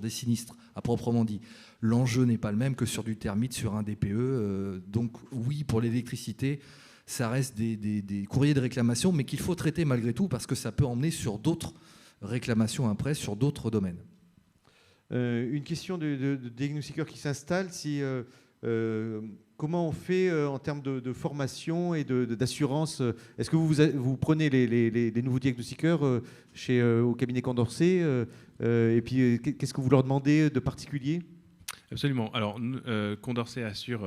sinistres, à proprement dit. L'enjeu n'est pas le même que sur du thermite, sur un DPE. Donc oui, pour l'électricité, ça reste des courriers de réclamation, mais qu'il faut traiter malgré tout parce que ça peut emmener sur d'autres réclamations après, sur d'autres domaines. Une question de diagnostiqueur qui s'installe, comment on fait en termes de formation et d'assurance? Est-ce que vous prenez les nouveaux diagnostiqueurs au cabinet Condorcet et puis qu'est-ce que vous leur demandez de particulier? Absolument. Alors, Condorcet assure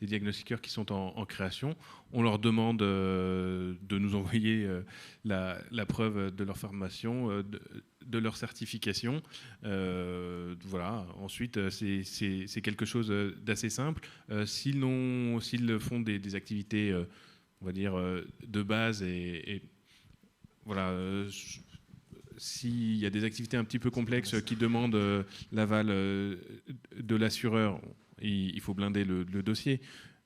les diagnostiqueurs qui sont en création. On leur demande de nous envoyer la preuve de leur formation, de leur certification. Voilà. Ensuite, c'est quelque chose d'assez simple. S'ils font des activités, on va dire, de base et voilà. S'il y a des activités un petit peu complexes qui demandent l'aval de l'assureur, il faut blinder le dossier.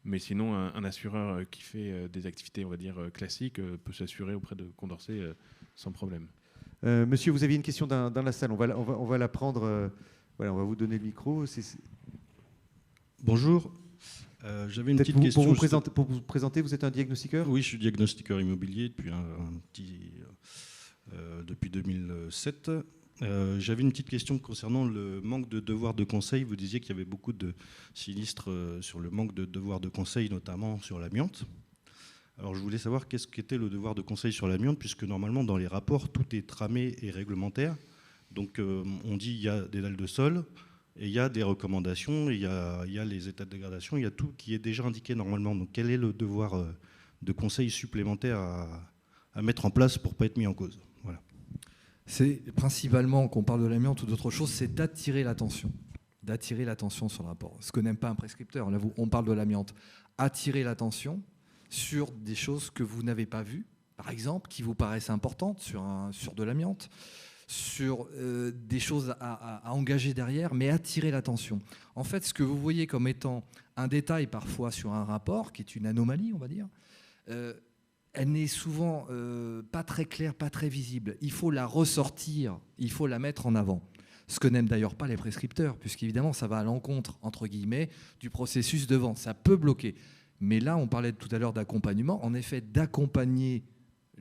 Mais sinon, un assureur qui fait des activités, on va dire, classiques peut s'assurer auprès de Condorcet sans problème. Monsieur, vous aviez une question dans la salle. On va la prendre. Voilà, on va vous donner le micro. Bonjour. J'avais une petite question. Pour vous présenter, vous êtes un diagnostiqueur? Oui, je suis diagnostiqueur immobilier depuis 2007. J'avais une petite question concernant le manque de devoirs de conseil. Vous disiez qu'il y avait beaucoup de sinistres sur le manque de devoirs de conseil, notamment sur l'amiante. Alors je voulais savoir qu'est-ce qu'était le devoir de conseil sur l'amiante, puisque normalement dans les rapports, tout est tramé et réglementaire. Donc on dit il y a des dalles de sol, et il y a des recommandations, et il y a les états de dégradation, il y a tout qui est déjà indiqué normalement. Donc quel est le devoir de conseil supplémentaire à mettre en place pour ne pas être mis en cause? Voilà. C'est principalement, qu'on parle de l'amiante ou d'autre chose, c'est d'attirer l'attention sur le rapport. Ce que n'aime pas un prescripteur. Là, on parle de l'amiante. Attirer l'attention sur des choses que vous n'avez pas vues, par exemple, qui vous paraissent importantes sur de l'amiante, sur des choses à engager derrière, mais attirer l'attention. En fait, ce que vous voyez comme étant un détail parfois sur un rapport, qui est une anomalie, on va dire, elle n'est souvent pas très claire, pas très visible. Il faut la ressortir, il faut la mettre en avant. Ce que n'aiment d'ailleurs pas les prescripteurs, puisqu'évidemment, ça va à l'encontre, entre guillemets, du processus de vente. Ça peut bloquer. Mais là, on parlait tout à l'heure d'accompagnement. En effet, d'accompagner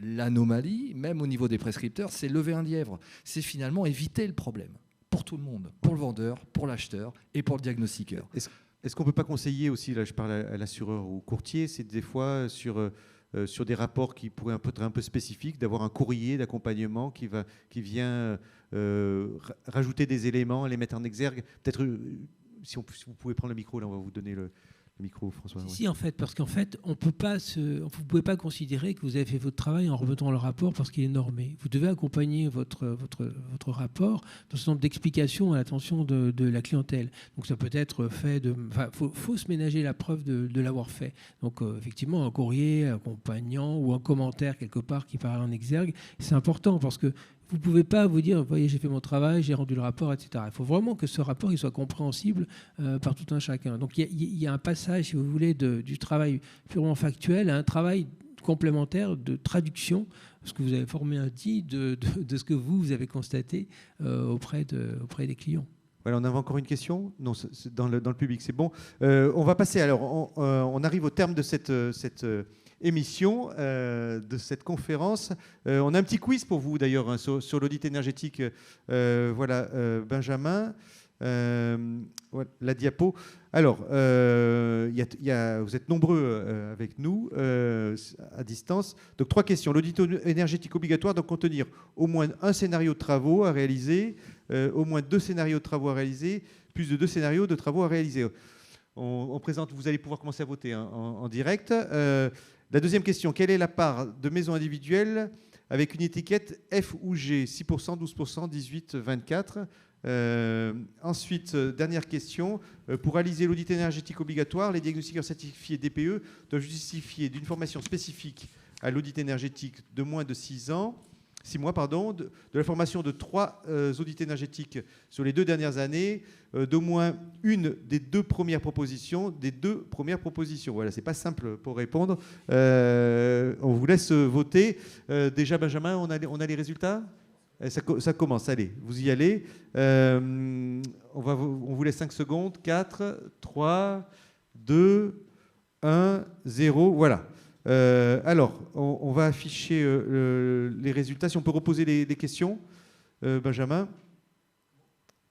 l'anomalie, même au niveau des prescripteurs, c'est lever un lièvre. C'est finalement éviter le problème pour tout le monde, pour le vendeur, pour l'acheteur et pour le diagnostiqueur. Est-ce qu'on ne peut pas conseiller aussi, là je parle à l'assureur ou au courtier, c'est des fois sur des rapports qui pourraient être un peu spécifiques, d'avoir un courrier d'accompagnement qui vient rajouter des éléments, les mettre en exergue. Peut-être, si vous pouvez prendre le micro, là on va vous donner le micro, François. Si, en fait, parce qu'en fait, vous ne pouvez pas considérer que vous avez fait votre travail en remettant le rapport parce qu'il est normé. Vous devez accompagner votre rapport dans un certain nombre d'explications à l'attention de la clientèle. Donc ça peut être fait faut se ménager la preuve de l'avoir fait. Donc effectivement, un courrier accompagnant ou un commentaire quelque part qui paraît en exergue, c'est important parce que vous ne pouvez pas vous dire, voyez, j'ai fait mon travail, j'ai rendu le rapport, etc. Il faut vraiment que ce rapport il soit compréhensible par tout un chacun. Donc il y a un passage, si vous voulez, du travail purement factuel à un travail complémentaire de traduction, ce que vous avez formé dit de ce que vous avez constaté auprès des clients. Voilà, on avait encore une question? Non, c'est dans le public, c'est bon. On va passer, alors, on arrive au terme de cette émission, de cette conférence. On a un petit quiz pour vous, d'ailleurs, hein, sur l'audit énergétique. Voilà, Benjamin, la diapo. Alors, vous êtes nombreux avec nous, à distance. Donc, 3 questions. L'audit énergétique obligatoire doit contenir au moins un scénario de travaux à réaliser, au moins 2 scénarios de travaux à réaliser, plus de 2 scénarios de travaux à réaliser. On présente, vous allez pouvoir commencer à voter hein, en direct. La deuxième question, quelle est la part de maisons individuelles avec une étiquette F ou G? 6%, 12%, 18%, 24%. Ensuite, dernière question, pour réaliser l'audit énergétique obligatoire, les diagnostiqueurs certifiés DPE doivent justifier d'une formation spécifique à l'audit énergétique de moins de 6 mois, de la formation de 3 audits énergétiques sur les 2 dernières années, d'au moins une des 2 premières propositions, Voilà, c'est pas simple pour répondre. On vous laisse voter. Déjà, Benjamin, on a les résultats? Ça commence, allez, vous y allez. On vous laisse 5 secondes. 4, 3, 2, 1, 0, voilà. Alors, on va afficher les résultats. Si on peut reposer les questions, Benjamin.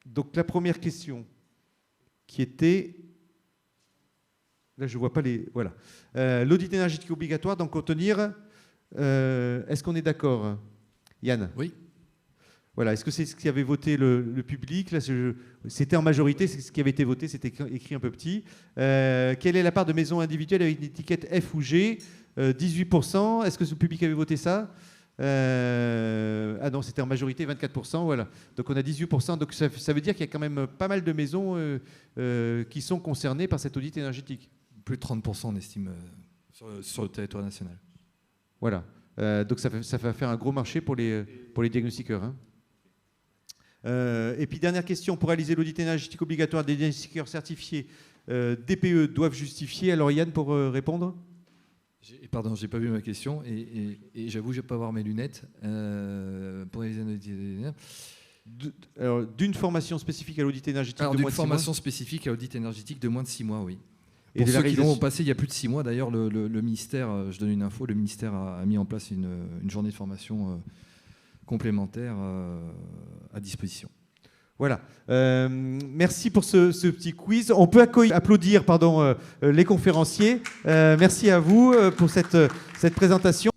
Donc la première question qui était... Là, je ne vois pas les... Voilà. L'audit énergétique obligatoire d'en contenir... Est-ce qu'on est d'accord, Yann? Oui. Voilà. Est-ce que c'est ce qui avait voté le public? Là, c'était en majorité, c'est ce qui avait été voté, c'était écrit un peu petit. Quelle est la part de maisons individuelles avec une étiquette F ou G? 18%. Est-ce que le public avait voté ça? Ah non, c'était en majorité 24%. Voilà. Donc on a 18%. Donc ça veut dire qu'il y a quand même pas mal de maisons qui sont concernées par cet audit énergétique. Plus de 30%, on estime, sur le territoire national. Voilà. Donc ça va faire un gros marché pour les diagnostiqueurs. Hein. Et puis dernière question, pour réaliser l'audit énergétique obligatoire des diagnostiqueurs certifiés, DPE doivent justifier. Alors Yann, pour répondre? Pardon, je n'ai pas vu ma question et j'avoue, je ne vais pas voir mes lunettes. Pour réaliser un audit d'une formation spécifique à l'audit énergétique de moins de 6 mois. D'une formation spécifique à l'audit énergétique de moins de 6 mois, oui. Et pour ceux qui l'ont passé il y a plus de 6 mois, d'ailleurs, le ministère, je donne une info, le ministère a mis en place une journée de formation complémentaire à disposition. Voilà. Merci pour ce petit quiz. On peut applaudir les conférenciers. Merci à vous pour cette présentation.